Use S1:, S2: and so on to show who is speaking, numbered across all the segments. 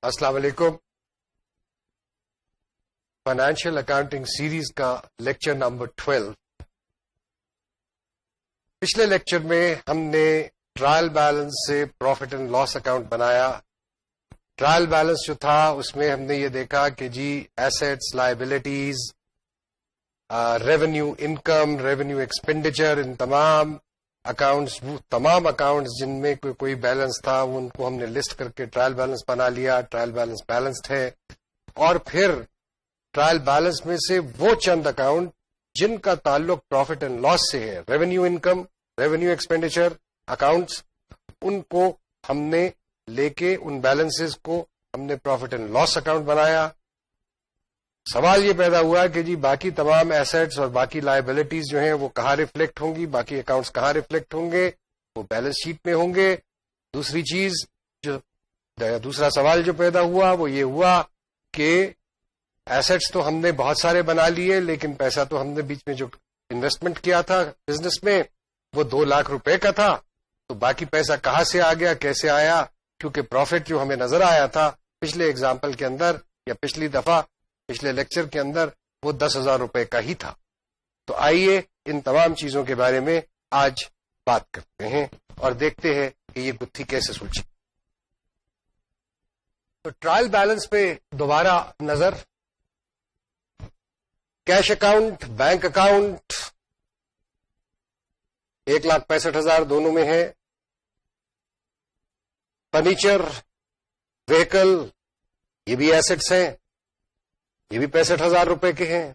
S1: السلام علیکم. Financial accounting series کا لیکچر نمبر 12. پچھلے لیکچر میں ہم نے ٹرائل بیلنس سے پروفٹ اینڈ لاس اکاؤنٹ بنایا. ٹرائل بیلنس جو تھا اس میں ہم نے یہ دیکھا کہ جی assets, liabilities, revenue income, revenue expenditure, ان تمام اکاؤنٹس جن میں کوئی بیلنس تھا ان کو ہم نے لسٹ کر کے ٹرائل بیلنس بنا لیا. ٹرائل بیلنس بیلنسڈ ہے. اور پھر ٹرائل بیلنس میں سے وہ چند اکاؤنٹ جن کا تعلق پروفٹ اینڈ لاس سے ہے، revenue income, revenue expenditure accounts, ان کو ہم نے لے کے ان بیلنسز کو ہم نے پروفٹ اینڈ لاس اکاؤنٹ بنایا. سوال یہ پیدا ہوا کہ جی باقی تمام ایسٹس اور باقی لائبلٹیز جو ہیں وہ کہاں ریفلیکٹ ہوں گی، باقی اکاؤنٹس کہاں ریفلیکٹ ہوں گے؟ وہ بیلنس شیٹ میں ہوں گے. دوسرا سوال جو پیدا ہوا وہ یہ ہوا کہ ایسٹس تو ہم نے بہت سارے بنا لیے، لیکن پیسہ تو ہم نے بیچ میں جو انویسٹمنٹ کیا تھا بزنس میں وہ 2 لاکھ روپے کا تھا. تو باقی پیسہ کہاں سے آ گیا، کیسے آیا؟ کیونکہ پروفٹ جو ہمیں نظر آیا تھا پچھلے ایگزامپل کے اندر یا پچھلے لیکچر کے اندر وہ 10,000 روپے کا ہی تھا. تو آئیے ان تمام چیزوں کے بارے میں آج بات کرتے ہیں اور دیکھتے ہیں کہ یہ گتھی کیسے سلجھی. تو ٹرائل بیلنس پہ دوبارہ نظر. کیش اکاؤنٹ، بینک اکاؤنٹ 1,65,000 دونوں میں ہے. فرنیچر، وہیکل یہ بھی ایسٹس ہیں، یہ بھی 65,000 روپے کے ہیں.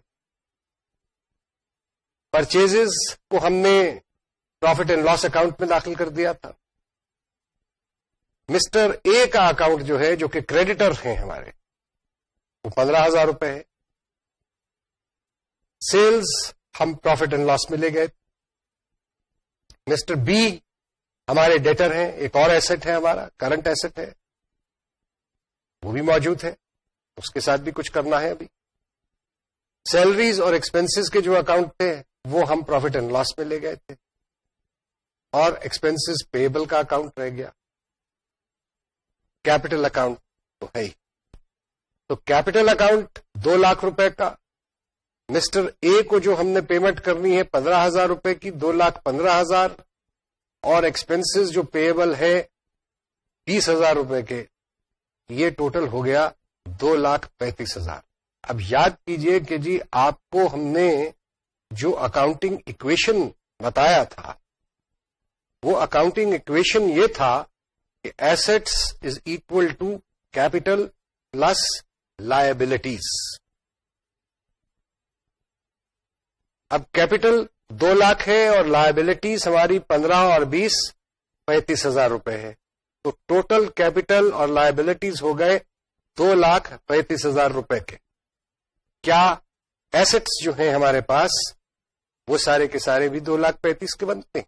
S1: پرچیزز کو ہم نے پروفٹ اینڈ لاس اکاؤنٹ میں داخل کر دیا تھا. مسٹر اے کا اکاؤنٹ جو ہے جو کہ کریڈیٹر ہیں ہمارے وہ 15,000 روپے ہے. سیلز ہم پروفٹ اینڈ لاس میں لے گئے. مسٹر بی ہمارے ڈیٹر ہیں، ایک اور ایسٹ ہے ہمارا، کرنٹ ایسٹ ہے، وہ بھی موجود ہے، اس کے ساتھ بھی کچھ کرنا ہے. ابھی سیلریز اور ایکسپینسز کے جو اکاؤنٹ تھے وہ ہم پروفٹ اینڈ لاس میں لے گئے تھے، اور ایکسپینسز پیبل کا اکاؤنٹ رہ گیا. کیپٹل اکاؤنٹ تو ہے ہی. تو کیپٹل اکاؤنٹ 2 لاکھ روپے کا. مسٹر اے کو جو ہم نے پیمنٹ کرنی ہے 15,000 روپے کی، 2,15,000، اور ایکسپینسز جو پیبل ہے 20,000 روپے کے، یہ ٹوٹل ہو گیا 2,35,000. اب یاد کیجئے کہ جی آپ کو ہم نے جو اکاؤنٹنگ ایکویشن بتایا تھا وہ اکاؤنٹنگ ایکویشن یہ تھا کہ assets is equal to capital plus liabilities. اب کیپٹل 2 لاکھ ہے اور لائبلٹیز ہماری 15 اور 20 35,000 روپے ہے. تو ٹوٹل کیپٹل اور لائبلٹیز ہو گئے 2,35,000 روپے کے. کیا ایسٹس جو ہیں ہمارے پاس وہ سارے کے سارے بھی 2,35,000 کے بنتے ہیں؟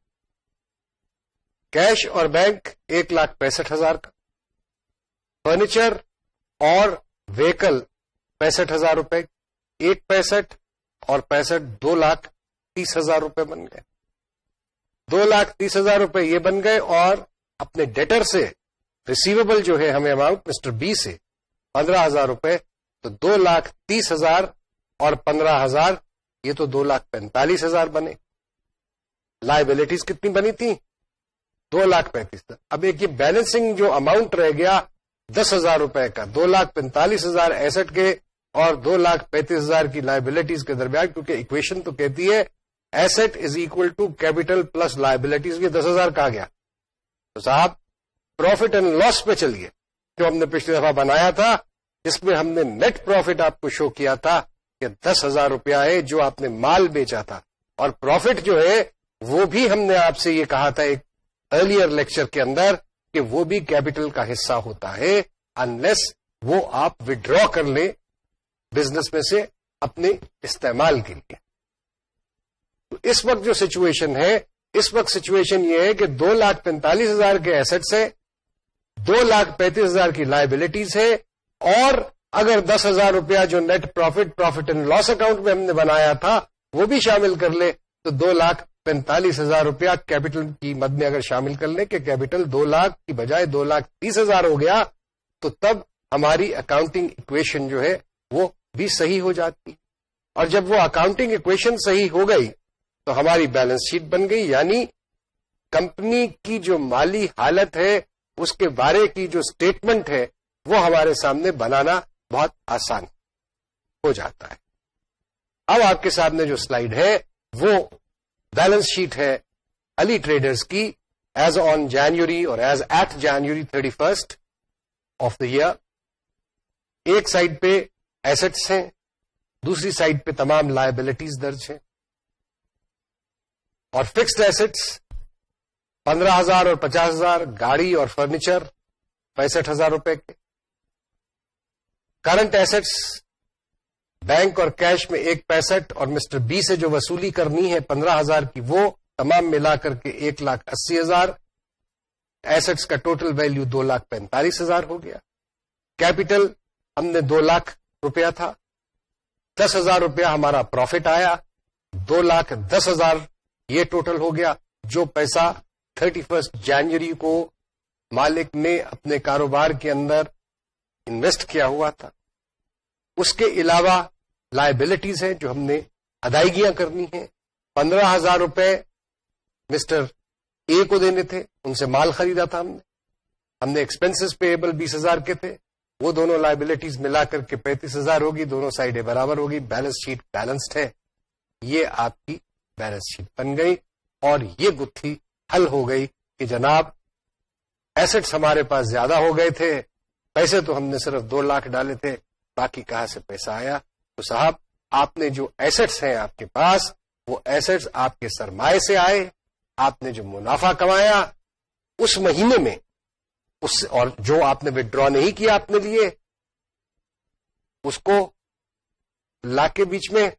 S1: کیش اور بینک 1,65,000 کا. فرنیچر اور وہیکل 65,000 روپے. 1,65,000 اور 65 2,30,000 روپے بن گئے. 2,30,000 روپے یہ بن گئے. اور اپنے ڈیٹر سے ریسیویبل جو ہے ہمیں اماؤنٹ مسٹر بی سے 15,000 روپے. تو 2,30,000 اور 15,000 یہ تو 2,45,000 بنے. لائبلٹیز کتنی بنی تھی؟ 2,35,000. اب ایک یہ بیلنسنگ جو اماؤنٹ رہ گیا 10,000 روپے کا، 2,45,000 ایسٹ کے اور 2,35,000 کی لائبلٹیز کے درمیان، کیونکہ ایکویشن تو کہتی ہے asset is equal to capital plus liabilities. یہ 10,000 کہا گیا. تو صاحب پروفٹ اینڈ لاس پہ چلیے جو ہم نے پچھلی دفعہ بنایا تھا، جس میں ہم نے نیٹ پروفٹ آپ کو شو کیا تھا کہ 10,000 روپیہ ہے جو آپ نے مال بیچا تھا. اور پروفٹ جو ہے وہ بھی ہم نے آپ سے یہ کہا تھا ایک ارلیئر لیکچر کے اندر کہ وہ بھی کیپٹل کا حصہ ہوتا ہے انلیس وہ آپ وڈرا کر لیں بزنس میں سے اپنے استعمال کے لیے. تو اس وقت جو سچویشن ہے، اس وقت سچویشن یہ ہے کہ 2,45,000 کے ایسٹس ہے، 2,35,000 کی لائبلٹیز ہے، اور اگر 10,000 روپیہ جو net profit and loss account میں ہم نے بنایا تھا وہ بھی شامل کر لے تو 2,45,000 روپیہ کیپٹل کی مد میں اگر شامل کر لیں کہ کیپٹل 2 لاکھ کی بجائے 2,30,000 ہو گیا، تو تب ہماری اکاؤنٹنگ ایکویشن جو ہے وہ بھی صحیح ہو جاتی. اور جب وہ اکاؤنٹنگ ایکویشن صحیح ہو گئی تو ہماری بیلنس شیٹ بن گئی. یعنی کمپنی کی جو مالی حالت ہے اس کے بارے کی جو اسٹیٹمنٹ ہے وہ ہمارے سامنے بنانا بہت آسان ہو جاتا ہے. اب آپ کے سامنے جو سلائیڈ ہے وہ بیلنس شیٹ ہے علی ٹریڈرز کی ایز آن جنوری اور as at January 31 of the year. ایک سائڈ پہ ایسٹس ہیں, دوسری سائڈ پہ تمام لائبلٹیز درج ہیں. اور فکسڈ ایسٹس 15,000 اور 50,000, گاڑی اور فرنیچر 65,000 روپے کے. کرنٹ ایسٹس بینک اور کیش میں 1.65 اور مسٹر بی سے جو وصولی کرنی ہے 15,000 کی, وہ تمام ملا کر کے 1,80,000. ایسٹس کا ٹوٹل ویلیو 2,45,000 ہو گیا. کیپٹل ہم نے 2 لاکھ روپیہ تھا, 10,000 روپیہ ہمارا پروفٹ آیا, 2,10,000 یہ ٹوٹل ہو گیا جو پیسہ 31 جنوری کو مالک نے اپنے کاروبار کے اندر انویسٹ کیا ہوا تھا. اس کے علاوہ لائبلٹیز ہیں جو ہم نے ادائیگیاں کرنی ہیں. 15,000 روپے مسٹر اے کو دینے تھے, ان سے مال خریدا تھا ہم نے ایکسپینسز پیبل 20,000 کے تھے, وہ دونوں لائبلٹیز ملا کر کے 35,000 ہوگی, دونوں سائڈیں برابر ہوگی. بیلنس شیٹ بیلنسڈ ہے. یہ آپ کی بیلنس شیٹ بن گئی اور یہ گتھی حل ہو گئی کہ جناب ایسٹس ہمارے پاس زیادہ ہو گئے تھے, پیسے تو ہم نے صرف 2 لاکھ ڈالے تھے, باقی کہاں سے پیسہ آیا. تو صاحب آپ نے جو ایسٹس ہیں آپ کے پاس وہ ایسٹس آپ کے سرمایہ سے آئے. آپ نے جو منافع کمایا اس مہینے میں اس اور جو آپ نے وڈرا نہیں کیا اپنے لیے اس کو لا کے بیچ میں,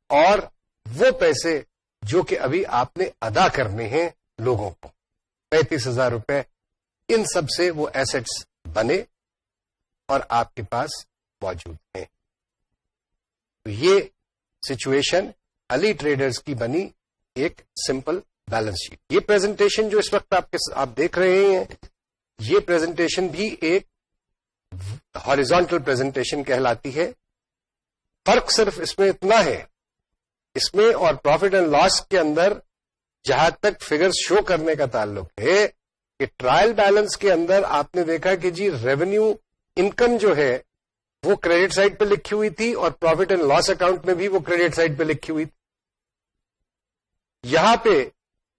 S1: اور وہ پیسے جو کہ ابھی آپ نے ادا کرنے ہیں لوگوں کو 35,000 روپے, ان سب سے وہ ایسٹس بنے اور آپ کے پاس موجود ہیں. تو یہ سچویشن علی ٹریڈرز کی بنی ایک سمپل بیلنس شیٹ. یہ پریزنٹیشن جو اس وقت آپ دیکھ رہے ہیں یہ پریزنٹیشن بھی ایک ہاریزونٹل پریزنٹیشن کہلاتی ہے. فرق صرف اس میں اتنا ہے, اس میں اور پروفٹ اینڈ لاس کے اندر جہاں تک فگرز شو کرنے کا تعلق ہے کہ ٹرائل بیلنس کے اندر آپ نے دیکھا کہ جی ریونیو انکم جو ہے وہ کریڈٹ سائڈ پہ لکھی ہوئی تھی اور پروفٹ اینڈ لاس اکاؤنٹ میں بھی وہ کریڈٹ سائڈ پہ لکھی ہوئی تھی. یہاں پہ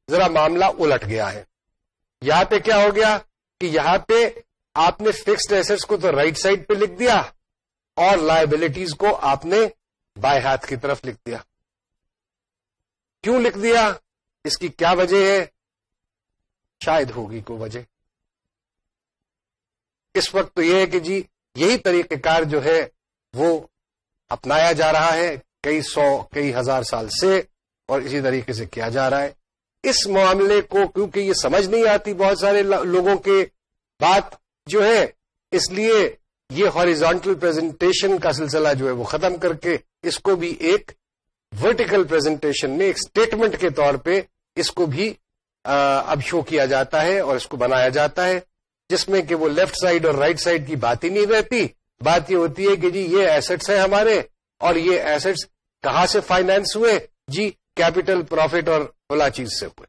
S1: ذرا معاملہ الٹ گیا ہے. یہاں پہ کیا ہو گیا کہ یہاں پہ آپ نے فکسڈ ایسٹس کو تو رائٹ سائڈ پہ لکھ دیا اور لائبلٹیز کو آپ نے بائیں ہاتھ کی طرف لکھ دیا. کیوں لکھ دیا, اس کی کیا وجہ ہے؟ شاید ہوگی کوئی وجہ. اس وقت تو یہ ہے کہ جی یہی طریقہ کار جو ہے وہ اپنایا جا رہا ہے کئی سو کئی ہزار سال سے, اور اسی طریقے سے کیا جا رہا ہے. اس معاملے کو کیونکہ یہ سمجھ نہیں آتی بہت سارے لوگوں کے بات جو ہے, اس لیے یہ ہاریزونٹل پریزنٹیشن کا سلسلہ جو ہے وہ ختم کر کے اس کو بھی ایک ورٹیکل پریزنٹیشن میں ایک سٹیٹمنٹ کے طور پہ اس کو بھی اب شو کیا جاتا ہے اور اس کو بنایا جاتا ہے, جس میں کہ وہ لیفٹ سائڈ اور رائٹ سائڈ کی بات ہی نہیں رہتی. بات یہ ہوتی ہے کہ جی یہ ایسٹس ہیں ہمارے اور یہ ایسٹس کہاں سے فائنانس ہوئے, جی کیپٹل پروفٹ اور بلا چیز سے ہوئے.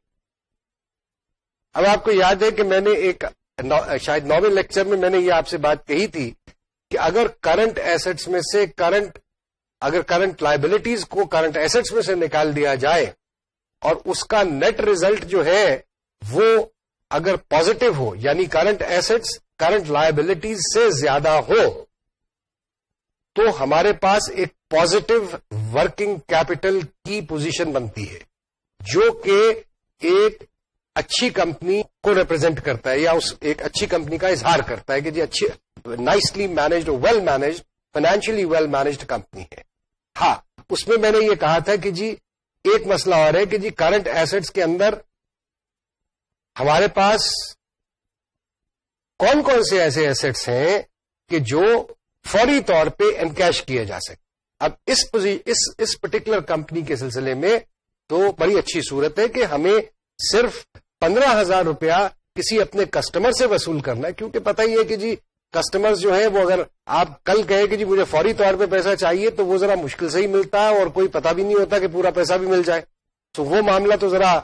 S1: اب آپ کو یاد ہے کہ میں نے ایک شاید 9ویں لیکچر میں میں نے یہ آپ سے بات کہی تھی کہ اگر کرنٹ ایسٹس میں سے اگر کرنٹ لائبلٹیز کو کرنٹ ایسٹس میں سے نکال دیا جائے اور اس کا نیٹ ریزلٹ جو ہے وہ اگر پازیٹو ہو, یعنی کرنٹ ایسٹس کرنٹ لائبلٹیز سے زیادہ ہو, تو ہمارے پاس ایک پازیٹو ورکنگ کیپٹل کی پوزیشن بنتی ہے جو کہ ایک اچھی کمپنی کو ریپرزینٹ کرتا ہے یا اس ایک اچھی کمپنی کا اظہار کرتا ہے کہ جی اچھی nicely managed well managed financially well managed company ہے. ہاں اس میں میں نے یہ کہا تھا کہ جی ایک مسئلہ اور ہے کہ جی کرنٹ ایسٹس کے اندر ہمارے پاس کون کون سے ایسے ایسٹس ہیں کہ جو فوری طور پہ انکیش کیے جا سکتے. اب اس پرٹیکولر کمپنی کے سلسلے میں تو بڑی اچھی صورت ہے کہ ہمیں صرف 15,000 روپیہ کسی اپنے کسٹمر سے وصول کرنا ہے, کیونکہ پتہ ہی ہے کہ جی کسٹمرز جو ہیں وہ اگر آپ کل کہے کہ جی مجھے فوری طور پہ پیسہ چاہیے تو وہ ذرا مشکل سے ہی ملتا ہے اور کوئی پتہ بھی نہیں ہوتا کہ پورا پیسہ بھی مل جائے، تو وہ معاملہ تو ذرا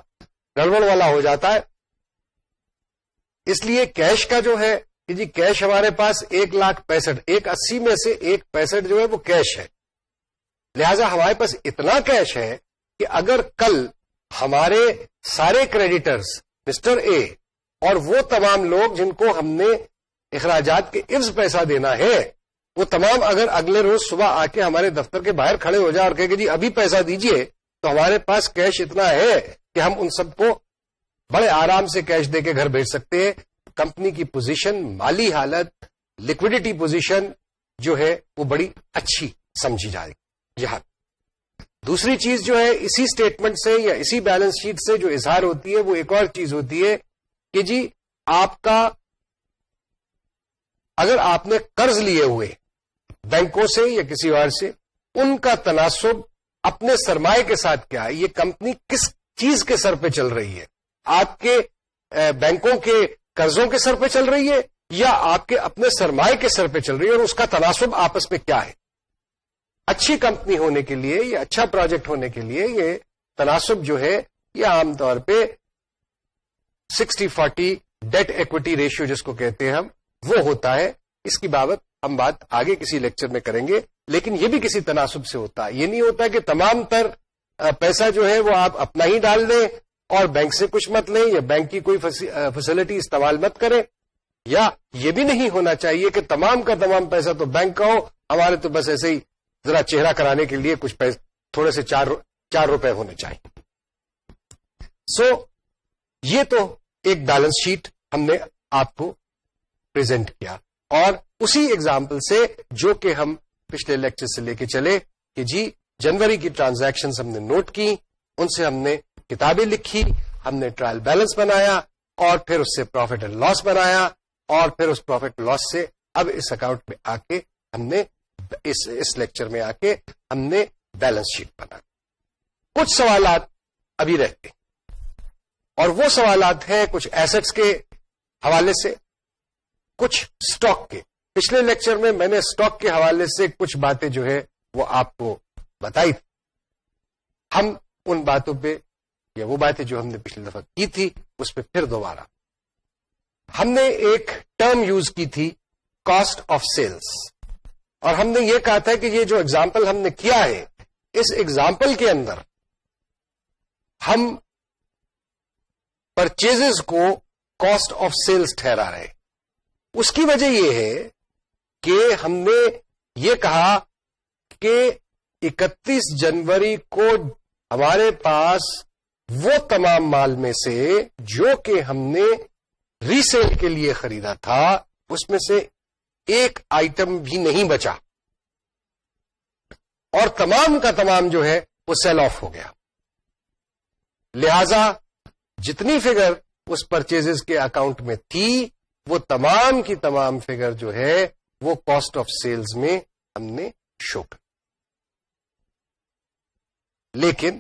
S1: گڑبڑ والا ہو جاتا ہے. اس لیے کیش کا جو ہے کہ جی کیش ہمارے پاس 1,65,000، 180 میں سے 165 جو ہے وہ کیش ہے. لہذا ہمارے پاس اتنا کیش ہے کہ اگر کل ہمارے سارے کریڈیٹرز مسٹر اے اور وہ تمام لوگ جن کو ہم نے اخراجات کے عوض پیسہ دینا ہے وہ تمام اگر اگلے روز صبح آ کے ہمارے دفتر کے باہر کھڑے ہو جائے اور کہے کہ جی ابھی پیسہ دیجئے، تو ہمارے پاس کیش اتنا ہے کہ ہم ان سب کو بڑے آرام سے کیش دے کے گھر بھیج سکتے ہیں. کمپنی کی پوزیشن، مالی حالت، لیکوڈیٹی پوزیشن جو ہے وہ بڑی اچھی سمجھی جائے گی. یہاں دوسری چیز جو ہے اسی اسٹیٹمنٹ سے یا اسی بیلنس شیٹ سے جو اظہار ہوتی ہے وہ ایک اور چیز ہوتی ہے کہ جی آپ کا اگر آپ نے قرض لیے ہوئے بینکوں سے یا کسی اور سے، ان کا تناسب اپنے سرمایہ کے ساتھ کیا ہے، یہ کمپنی کس چیز کے سر پہ چل رہی ہے، آپ کے بینکوں کے قرضوں کے سر پہ چل رہی ہے یا آپ کے اپنے سرمایہ کے سر پہ چل رہی ہے، اور اس کا تناسب آپس میں کیا ہے. اچھی کمپنی ہونے کے لیے یا اچھا پروجیکٹ ہونے کے لیے یہ تناسب جو ہے یہ عام طور پہ 60-40 ڈیٹ ایکوٹی ریشیو جس کو کہتے ہیں ہم، وہ ہوتا ہے. اس کی بابت ہم بات آگے کسی لیکچر میں کریں گے، لیکن یہ بھی کسی تناسب سے ہوتا ہے. یہ نہیں ہوتا کہ تمام تر پیسہ جو ہے وہ آپ اپنا ہی ڈال دیں اور بینک سے کچھ مت لیں یا بینک کی کوئی فیسلٹی استعمال مت کریں، یا یہ بھی نہیں ہونا چاہیے کہ تمام کا تمام پیسہ تو بینک کا ہو، ہمارے تو بس ایسے ہی ذرا چہرہ کرانے کے لیے کچھ پیسے تھوڑے سے 4 روپے ہونے چاہیے. سو یہ تو ایک بیلنس شیٹ ہم نے آپ کو پریزنٹ کیا، اور اسی ایگزامپل سے جو کہ ہم پچھلے لیکچر سے لے کے چلے کہ جی جنوری کی ٹرانزیکشنز ہم نے نوٹ کی، ان سے ہم نے کتابیں لکھی، ہم نے ٹرائل بیلنس بنایا اور پھر اس سے پروفٹ اینڈ لاس بنایا، اور پھر اس پروفٹ لاس سے اب اس اکاؤنٹ میں آ کے ہم نے اس لیکچر میں آ کے ہم نے بیلنس شیٹ بنا. کچھ سوالات ابھی رہتے اور وہ سوالات ہیں کچھ ایسٹس کے حوالے سے، کچھ سٹاک کے. پچھلے لیکچر میں نے سٹاک کے حوالے سے کچھ باتیں جو ہے وہ آپ کو بتائی تھی. ہم ان باتوں پہ یا وہ باتیں جو ہم نے پچھلی دفعہ کی تھی اس پہ پھر دوبارہ ہم نے ایک ٹرم یوز کی تھی، کاسٹ آف سیلز، اور ہم نے یہ کہا تھا کہ یہ جو ایگزامپل ہم نے کیا ہے اس ایگزامپل کے اندر ہم پرچیزز کو کاسٹ آف سیلز ٹھہرا رہے. اس کی وجہ یہ ہے کہ ہم نے یہ کہا کہ 31 جنوری کو ہمارے پاس وہ تمام مال میں سے جو کہ ہم نے ری سیل کے لیے خریدا تھا اس میں سے ایک آئٹم بھی نہیں بچا، اور تمام کا تمام جو ہے وہ سیل آف ہو گیا. لہذا جتنی فگر اس پرچیزز کے اکاؤنٹ میں تھی وہ تمام کی تمام فگر جو ہے وہ کاسٹ آف سیلز میں ہم نے شو کر. لیکن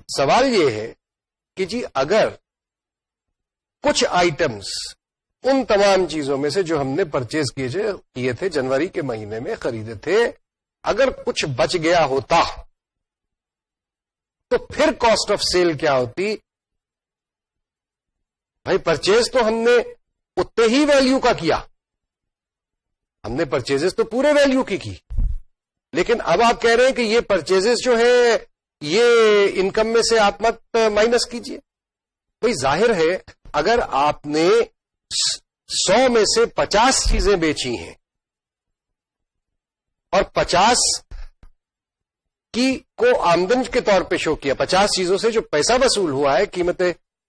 S1: سوال یہ ہے کہ جی اگر کچھ آئٹمز ان تمام چیزوں میں سے جو ہم نے پرچیز کیے تھے جنوری کے مہینے میں خریدے تھے، اگر کچھ بچ گیا ہوتا تو پھر کاسٹ آف سیل کیا ہوتی؟ بھائی پرچیز تو ہم نے اتنے ہی ویلیو کا کیا، ہم نے پرچیزز تو پورے ویلیو کی، لیکن اب آپ کہہ رہے ہیں کہ یہ پرچیزز جو ہے یہ انکم میں سے آپ مت مائنس کیجئے. بھائی ظاہر ہے اگر آپ نے 100 میں سے 50 چیزیں بیچی ہیں اور 50 کی کو آمدن کے طور پہ شو کیا، 50 چیزوں سے جو پیسہ وصول ہوا ہے قیمت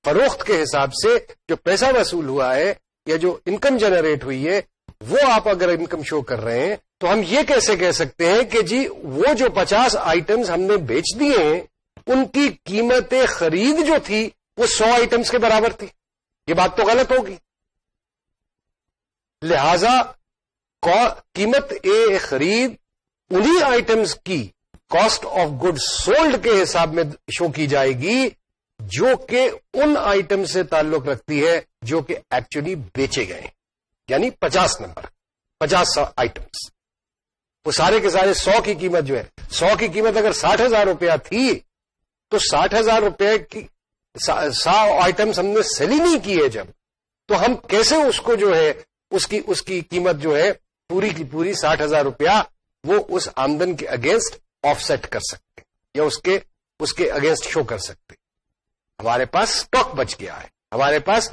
S1: فروخت کے حساب سے جو پیسہ وصول ہوا ہے یا جو انکم جنریٹ ہوئی ہے وہ آپ اگر انکم شو کر رہے ہیں تو ہم یہ کیسے کہہ سکتے ہیں کہ جی وہ جو 50 آئٹمز ہم نے بیچ دیے ہیں ان کی قیمت خرید جو تھی وہ 100 آئٹمز کے برابر تھی؟ یہ بات تو غلط ہوگی. لہذا قیمت خرید انہی آئٹمز کی کاسٹ آف گڈ سولڈ کے حساب میں شو کی جائے گی جو کہ ان آئٹم سے تعلق رکھتی ہے جو کہ ایکچولی بیچے گئے، یعنی 50 نمبر. 50 آئٹمس. وہ سارے کے سارے 100 کی قیمت جو ہے, 100 کی قیمت اگر 60,000 روپیہ تھی تو 60,000 روپے کی 100 آئٹمس ہم نے سیل ہی نہیں کیے جب, تو ہم کیسے اس کو جو ہے اس کی قیمت جو ہے پوری کی پوری 60,000 روپیہ وہ اس آمدن کے اگینسٹ آف سیٹ کر سکتے یا اس کے اگینسٹ شو کر سکتے. ہمارے پاس اسٹاک بچ گیا ہے, ہمارے پاس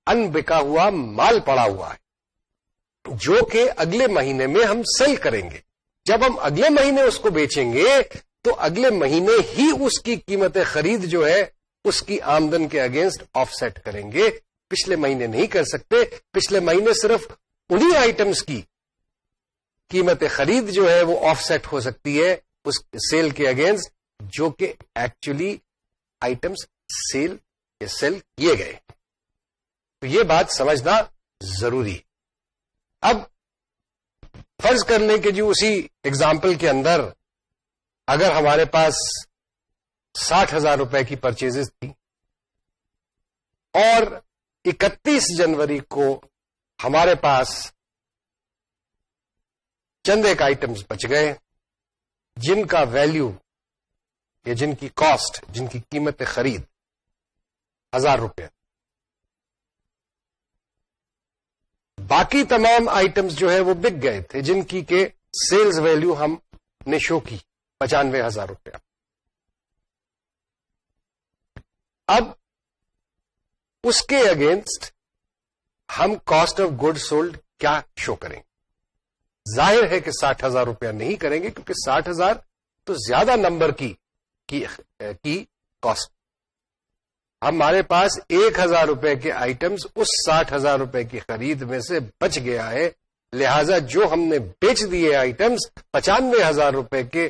S1: ان بکا ہوا مال پڑا ہوا ہے جو کہ اگلے مہینے میں ہم سیل کریں گے. جب ہم اگلے مہینے اس کو بیچیں گے تو اگلے مہینے ہی اس کی قیمت خرید جو ہے اس کی آمدن کے اگینسٹ آف سیٹ کریں گے, پچھلے مہینے نہیں کر سکتے. پچھلے مہینے صرف انہی آئٹمس کی قیمت خرید جو ہے وہ آف سیٹ ہو سکتی ہے اس سیل کے اگینسٹ جو کہ ایکچولی آئٹمس سیل یا سیل کیے گئے. تو یہ بات سمجھنا ضروری. اب فرض کر لیں کہ جو اسی ایگزامپل کے اندر اگر ہمارے پاس 60,000 روپے کی پرچیزز تھی اور 31 جنوری کو ہمارے پاس چند ایک آئٹمز بچ گئے جن کا ویلیو یا جن کی کاسٹ, جن کی قیمت خرید 1,000 روپے. باقی تمام آئٹمز جو ہے وہ بک گئے تھے جن کی کہ سیلز ویلیو ہم نے شو کی 95,000 روپیہ. اب اس کے اگینسٹ ہم کاسٹ آف گڈ سولڈ کیا شو کریں گے؟ ظاہر ہے کہ 60,000 روپیہ نہیں کریں گے کیونکہ 60,000 تو زیادہ نمبر کی کاسٹ. ہمارے پاس 1,000 روپے کے آئٹمز اس 60,000 روپے کی خرید میں سے بچ گیا ہے, لہذا جو ہم نے بیچ دیے آئٹمز 95,000 روپے کے,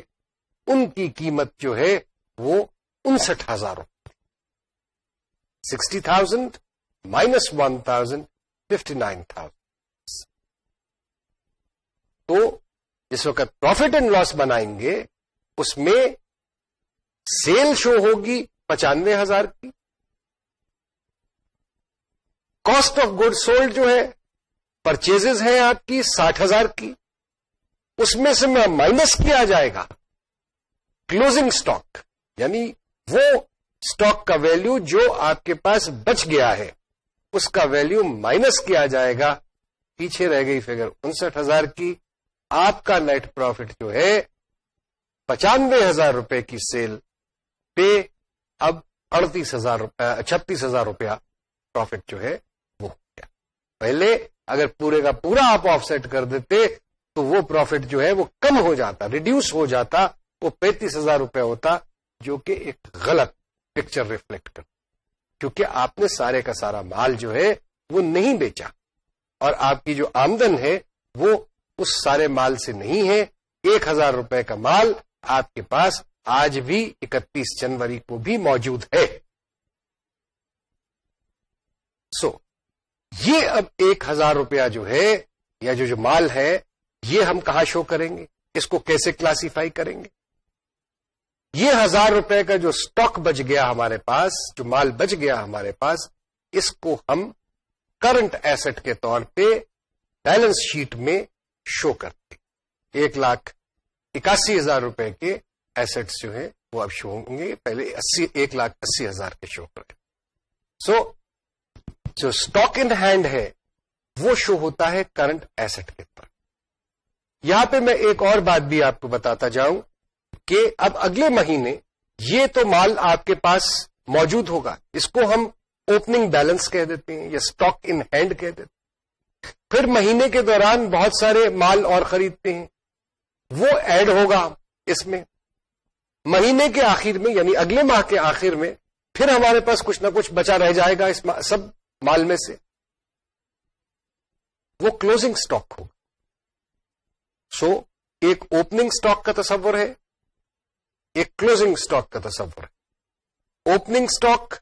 S1: ان کی قیمت جو ہے وہ 59,000 روپے. 60,000 minus 1,000 59,000. تو اس وقت پروفٹ اینڈ لاس بنائیں گے, اس میں سیل شو ہوگی 95,000 کی, کاسٹ آف گڈ سولڈ جو ہے پرچیزز ہیں آپ کی 60,000 کی, اس میں سے مائنس کیا جائے گا کلوزنگ سٹاک, یعنی وہ سٹاک کا ویلیو جو آپ کے پاس بچ گیا ہے اس کا ویلیو مائنس کیا جائے گا. پیچھے رہ گئی فگر 59,000 کی. آپ کا نیٹ پروفٹ جو ہے 95,000 روپے کی سیل پہ اب 36,000 روپیہ پروفٹ جو ہے وہ ہو گیا. پہلے اگر پورے کا پورا آپ آف سیٹ کر دیتے تو وہ پروفٹ جو ہے وہ کم ہو جاتا, ریڈیوس ہو جاتا, وہ 35,000 روپے ہوتا, جو کہ ایک غلط پکچر ریفلیکٹ کرتا, کیونکہ آپ نے سارے کا سارا مال جو ہے وہ نہیں بیچا اور آپ کی جو آمدن ہے وہ اس سارے مال سے نہیں ہے. 1,000 روپے کا مال آپ کے پاس آج بھی 31 جنوری کو بھی موجود ہے. یہ اب 1,000 روپیہ جو ہے یا جو مال ہے یہ ہم کہاں شو کریں گے, اس کو کیسے کلاسیفائی کریں گے؟ یہ 1,000 روپے کا جو سٹاک بچ گیا ہمارے پاس, جو مال بچ گیا ہمارے پاس, اس کو ہم کرنٹ ایسٹ کے طور پہ بیلنس شیٹ میں شو کرتے. 1,81,000 روپے کے ایسٹس جو ہے وہ اب شو ہوں گے, پہلے 1,80,000 کے شو کریں. جو سٹاک ان ہینڈ ہے وہ شو ہوتا ہے کرنٹ ایسٹ کے طور. یہاں پہ میں ایک اور بات بھی آپ کو بتاتا جاؤں کہ اب اگلے مہینے یہ تو مال آپ کے پاس موجود ہوگا, اس کو ہم اوپننگ بیلنس کہہ دیتے ہیں یا سٹاک ان ہینڈ کہہ دیتے ہیں. پھر مہینے کے دوران بہت سارے مال اور خریدتے ہیں, وہ ایڈ ہوگا اس میں. مہینے کے آخر میں یعنی اگلے ماہ کے آخر میں پھر ہمارے پاس کچھ نہ کچھ بچا رہ جائے گا اس سب مال میں سے, وہ کلوزنگ سٹاک ہوگا. ایک اوپننگ سٹاک کا تصور ہے, ایک کلوزنگ سٹاک کا تصور ہے. Opening stock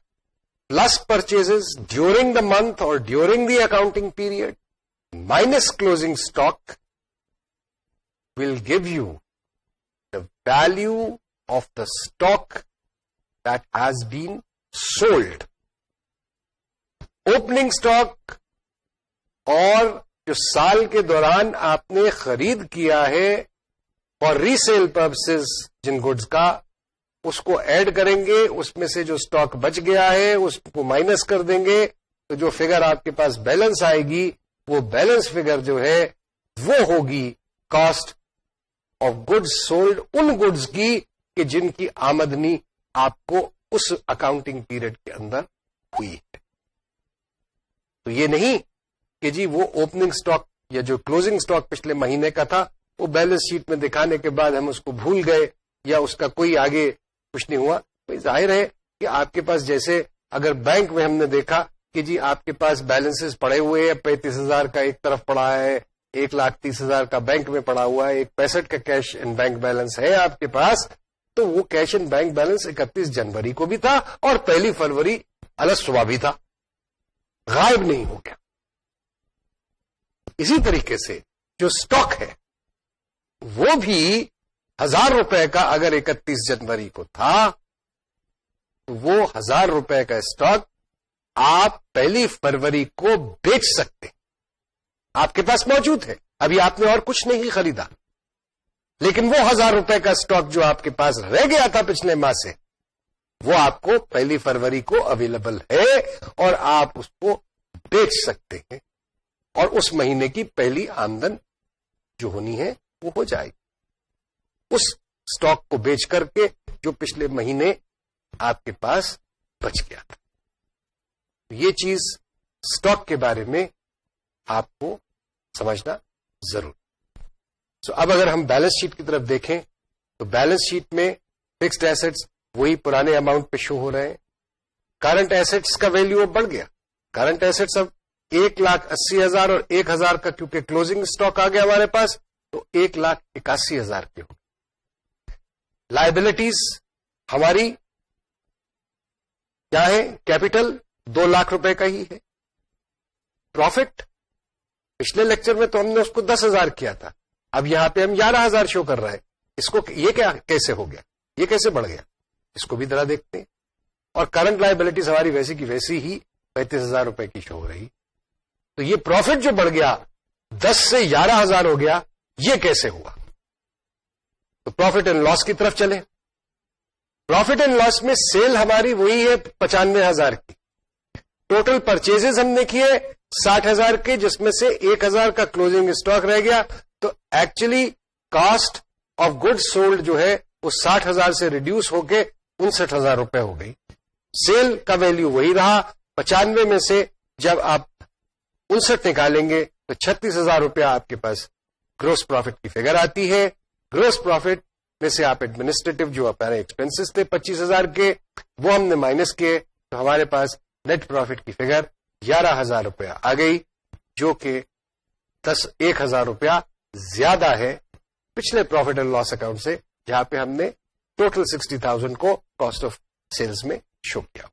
S1: plus purchases during the month اور during the accounting period minus closing stock will give you the value of the stock that has been sold. Opening stock اور جو سال کے دوران آپ نے خرید کیا ہے فار ریسیل پرپسز جن گڈز کا، اس کو ایڈ کریں گے، اس میں سے جو اسٹاک بچ گیا ہے اس کو مائنس کر دیں گے، تو جو فگر آپ کے پاس بیلنس آئے گی وہ بیلنس فگر جو ہے وہ ہوگی cost of goods sold, in goods کی کہ جن کی آمدنی آپ کو اس اکاؤنٹنگ پیریڈ کے اندر ہوئی ہے. تو یہ نہیں کہ جی وہ اوپننگ سٹاک یا جو کلوزنگ سٹاک پچھلے مہینے کا تھا وہ بیلنس شیٹ میں دکھانے کے بعد ہم اس کو بھول گئے یا اس کا کوئی آگے کچھ نہیں ہوا. ظاہر ہے کہ آپ کے پاس جیسے اگر بینک میں ہم نے دیکھا کہ جی آپ کے پاس بیلنسز پڑے ہوئے ہیں، 35,000 کا ایک طرف پڑا ہے، 1,30,000 کا بینک میں پڑا ہوا ہے، 65 کا کیش ان بینک بیلنس ہے آپ کے پاس، تو وہ کیش ان بینک بیلنس 31 جنوری کو بھی تھا اور 1 فروری الگ صبح بھی تھا، غائب نہیں ہو گیا. اسی طریقے سے جو سٹاک ہے وہ بھی 1,000 روپے کا اگر 31 جنوری کو تھا تو وہ 1,000 روپے کا اسٹاک آپ 1 فروری کو بیچ سکتے، آپ کے پاس موجود ہے، ابھی آپ نے اور کچھ نہیں خریدا، لیکن وہ 1,000 روپے کا اسٹاک جو آپ کے پاس رہ گیا تھا پچھلے ماہ سے وہ آپ کو 1 فروری کو اویلیبل ہے اور آپ اس کو بیچ سکتے ہیں اور اس مہینے کی پہلی آمدن جو ہونی ہے وہ ہو جائے گی اس سٹاک کو بیچ کر کے جو پچھلے مہینے آپ کے پاس بچ گیا تھا. یہ چیز سٹاک کے بارے میں آپ کو سمجھنا ضرور. اب اگر ہم بیلنس شیٹ کی طرف دیکھیں تو بیلنس شیٹ میں فکسڈ ایسٹس وہی پرانے اماؤنٹ پہ شو ہو رہے ہیں. کرنٹ ایسٹس کا ویلیو اب بڑھ گیا، کرنٹ ایسٹس اب 1,80,000 اور 1,000 کا کیونکہ کلوزنگ سٹاک آ گیا ہمارے پاس تو 1,81,000 کے ہو. لائبلٹیز ہماری کیا ہے؟ کیپٹل 2 لاکھ روپے کا ہی ہے. پروفٹ پچھلے لیکچر میں تو ہم نے اس کو 10,000 کیا تھا، اب یہاں پہ ہم 11,000 شو کر رہا ہے. اس کو یہ کیا کیسے ہو گیا، یہ کیسے بڑھ گیا، اس کو بھی ذرا دیکھتے ہیں. اور کرنٹ لائبلٹیز ہماری ویسی کی ویسی ہی 35,000 روپے کی شو ہو رہی. تو یہ پروفٹ جو بڑھ گیا 10 سے 11,000 ہو گیا، یہ کیسے ہوا؟ تو پروفٹ اینڈ لاس کی طرف چلے. پروفٹ اینڈ لاس میں سیل ہماری وہی ہے 95,000 کی. ٹوٹل پرچیزز ہم نے کیے 60,000 کے، جس میں سے 1,000 کا کلوزنگ اسٹاک رہ گیا. تو actually cost of good sold جو ہے وہ 60,000 سے ریڈیوس ہو کے 59,000 روپے ہو گئی. سیل کا ویلیو وہی رہا. 95 میں سے جب آپ 59 نکالیں گے تو 36,000 روپیہ آپ کے پاس گروس پروفٹ کی فگر آتی ہے. گروس پروفٹ میں سے آپ ایڈمنسٹریٹو جو اپنے ایکسپنسز تھے 25,000 کے وہ ہم نے مائنس کیے تو ہمارے پاس نیٹ پروفٹ کی فگر 11,000 روپیہ آ گئی، جو کہ 1,000 روپیہ زیادہ ہے پچھلے پروفٹ اینڈ لاس اکاؤنٹ سے، جہاں پہ ہم نے ٹوٹل 60,000 کو کاسٹ آف سیلز میں شو کیا.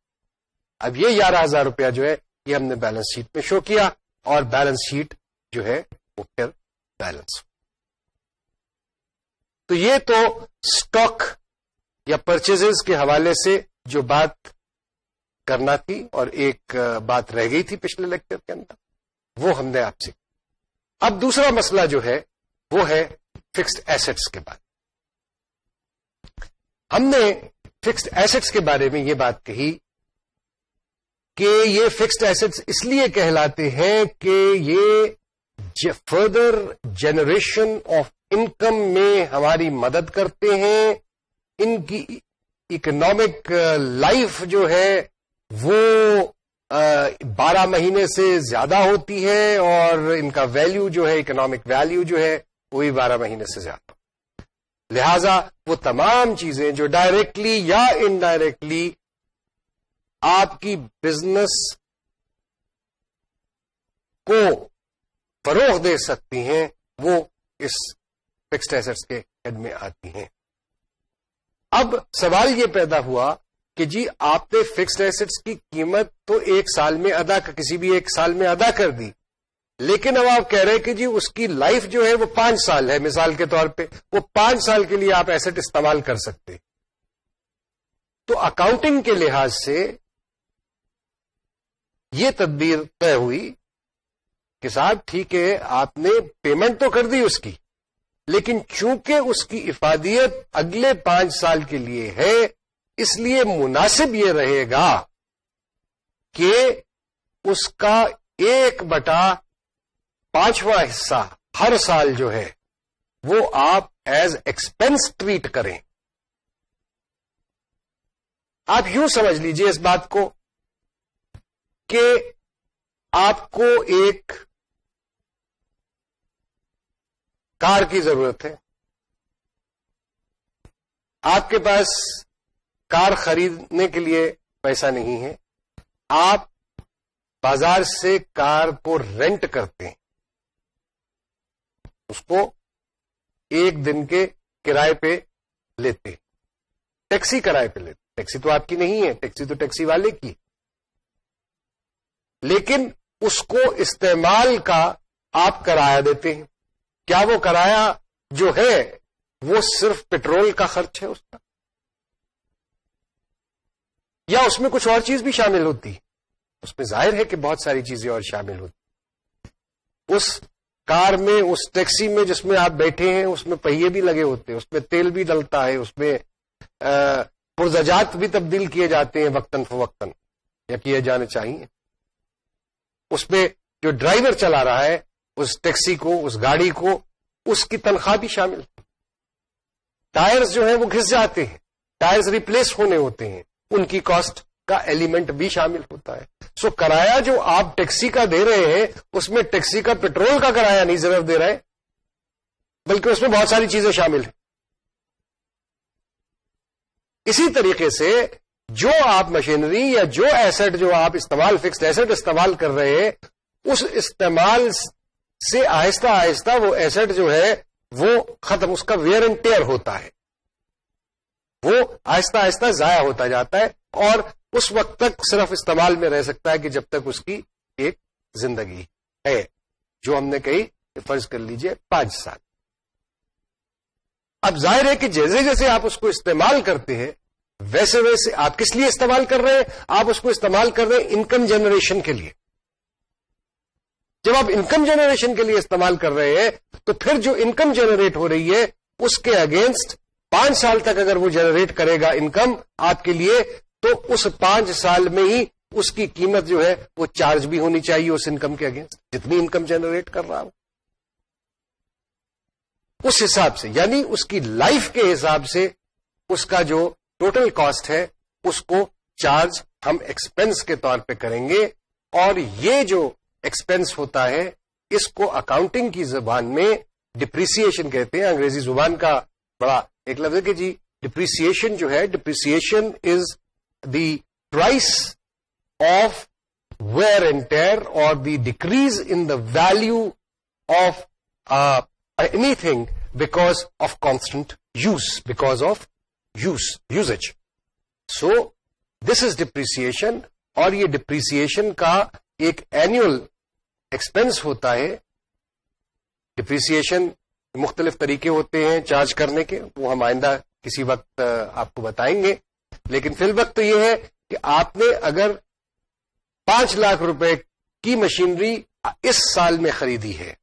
S1: اب یہ 11,000 روپیہ جو ہے یہ ہم نے بیلنس شیٹ میں شو کیا اور بیلنس شیٹ جو ہے وہ پھر بیلنس. تو یہ تو سٹاک یا پرچیزز کے حوالے سے جو بات کرنا تھی اور ایک بات رہ گئی تھی پچھلے لیکچر کے اندر وہ ہم نے آپ سے. اب دوسرا مسئلہ جو ہے وہ ہے فکسڈ ایسٹس کے بارے. ہم نے فکسڈ ایسٹس کے بارے میں یہ بات کہی کہ یہ فکسڈ ایسٹس اس لیے کہلاتے ہیں کہ یہ فردر جنریشن آف انکم میں ہماری مدد کرتے ہیں. ان کی اکنامک لائف جو ہے وہ 12 مہینے سے زیادہ ہوتی ہے اور ان کا ویلیو جو ہے اکنامک ویلیو جو ہے وہی 12 مہینے سے زیادہ. لہذا وہ تمام چیزیں جو ڈائریکٹلی یا انڈائریکٹلی آپ کی بزنس کو فروغ دے سکتی ہیں وہ اس فکسڈ ایسٹس کے ہیڈ میں آتی ہیں. اب سوال یہ پیدا ہوا کہ جی آپ نے فکسڈ ایسٹس کی قیمت تو ایک سال میں کسی بھی ایک سال میں ادا کر دی، لیکن اب آپ کہہ رہے کہ جی اس کی لائف جو ہے وہ 5 سال ہے. مثال کے طور پہ وہ 5 سال کے لیے آپ ایسٹ استعمال کر سکتے. تو اکاؤنٹنگ کے لحاظ سے یہ تدبیر طے ہوئی کہ صاحب ٹھیک ہے آپ نے پیمنٹ تو کر دی اس کی، لیکن چونکہ اس کی افادیت اگلے 5 سال کے لیے ہے، اس لیے مناسب یہ رہے گا کہ اس کا 1/5واں حصہ ہر سال جو ہے وہ آپ ایز ایکسپینس ٹریٹ کریں. آپ یوں سمجھ لیجئے اس بات کو کہ آپ کو ایک کار کی ضرورت ہے، آپ کے پاس کار خریدنے کے لیے پیسہ نہیں ہے، آپ بازار سے کار کو رینٹ کرتے ہیں، اس کو 1 دن کے کرائے پہ لیتے، ٹیکسی کرائے پہ لیتے. ٹیکسی تو آپ کی نہیں ہے، ٹیکسی تو ٹیکسی والے کی، لیکن اس کو استعمال کا آپ کرایہ دیتے ہیں. کیا وہ کرایہ جو ہے وہ صرف پیٹرول کا خرچ ہے اس کا، یا اس میں کچھ اور چیز بھی شامل ہوتی ہے؟ اس میں ظاہر ہے کہ بہت ساری چیزیں اور شامل ہوتی. اس کار میں، اس ٹیکسی میں جس میں آپ بیٹھے ہیں، اس میں پہیے بھی لگے ہوتے ہیں، اس میں تیل بھی ڈلتا ہے، اس میں پرزجات بھی تبدیل کیے جاتے ہیں وقتاً فوقتاً، یا کیے جانے چاہیے. اس میں جو ڈرائیور چلا رہا ہے اس ٹیکسی کو، اس گاڑی کو، اس کی تنخواہ بھی شامل. ٹائرز جو ہیں وہ گھس جاتے ہیں، ٹائرز ریپلیس ہونے ہوتے ہیں، ان کی کاسٹ کا ایلیمنٹ بھی شامل ہوتا ہے. سو کرایہ جو آپ ٹیکسی کا دے رہے ہیں اس میں ٹیکسی کا پیٹرول کا کرایہ نہیں صرف دے رہے، بلکہ اس میں بہت ساری چیزیں شامل ہیں. اسی طریقے سے جو آپ مشینری یا جو ایسٹ جو آپ استعمال، فکسڈ ایسٹ استعمال کر رہے ہیں، اس استعمال سے آہستہ آہستہ وہ ایسٹ جو ہے وہ ختم، اس کا ویئر اینڈ ٹیئر ہوتا ہے، وہ آہستہ آہستہ ضائع ہوتا جاتا ہے، اور اس وقت تک صرف استعمال میں رہ سکتا ہے کہ جب تک اس کی ایک زندگی ہے، جو ہم نے کہی کہ فرض کر لیجئے 5 سال. اب ظاہر ہے کہ جیسے جیسے آپ اس کو استعمال کرتے ہیں ویسے ویسے آپ کس لیے استعمال کر رہے ہیں؟ آپ اس کو استعمال کر رہے ہیں انکم جنریشن کے لیے. جب آپ انکم جنریشن کے لیے استعمال کر رہے ہیں تو پھر جو انکم جنریٹ ہو رہی ہے اس کے اگینسٹ 5 سال تک اگر وہ جنریٹ کرے گا انکم آپ کے لیے، تو اس 5 سال میں ہی اس کی قیمت جو ہے وہ چارج بھی ہونی چاہیے اس انکم کے اگینسٹ، جتنی انکم جنریٹ کر رہا ہو اس حساب سے، یعنی اس کی لائف کے حساب سے اس کا جو ٹوٹل کاسٹ ہے اس کو چارج ہم ایکسپنس کے طور پہ کریں گے. اور یہ جو ایکسپنس ہوتا ہے اس کو اکاؤنٹنگ کی زبان میں ڈپریسیشن کہتے ہیں. انگریزی زبان کا بڑا ایک لفظ ہے کہ جی ڈپریسیشن جو ہے، depreciation is the price of wear and tear اور the decrease in the value of anything because of constant use, because of usage. So this is depreciation، اور یہ ڈپریسیشن کا ایک اینوئل ایکسپنس ہوتا ہے. Depreciation مختلف طریقے ہوتے ہیں چارج کرنے کے، وہ ہم آئندہ کسی وقت آپ کو بتائیں گے. لیکن فی الوقت تو یہ ہے کہ آپ نے اگر 5 لاکھ روپے کی مشینری اس سال میں خریدی ہے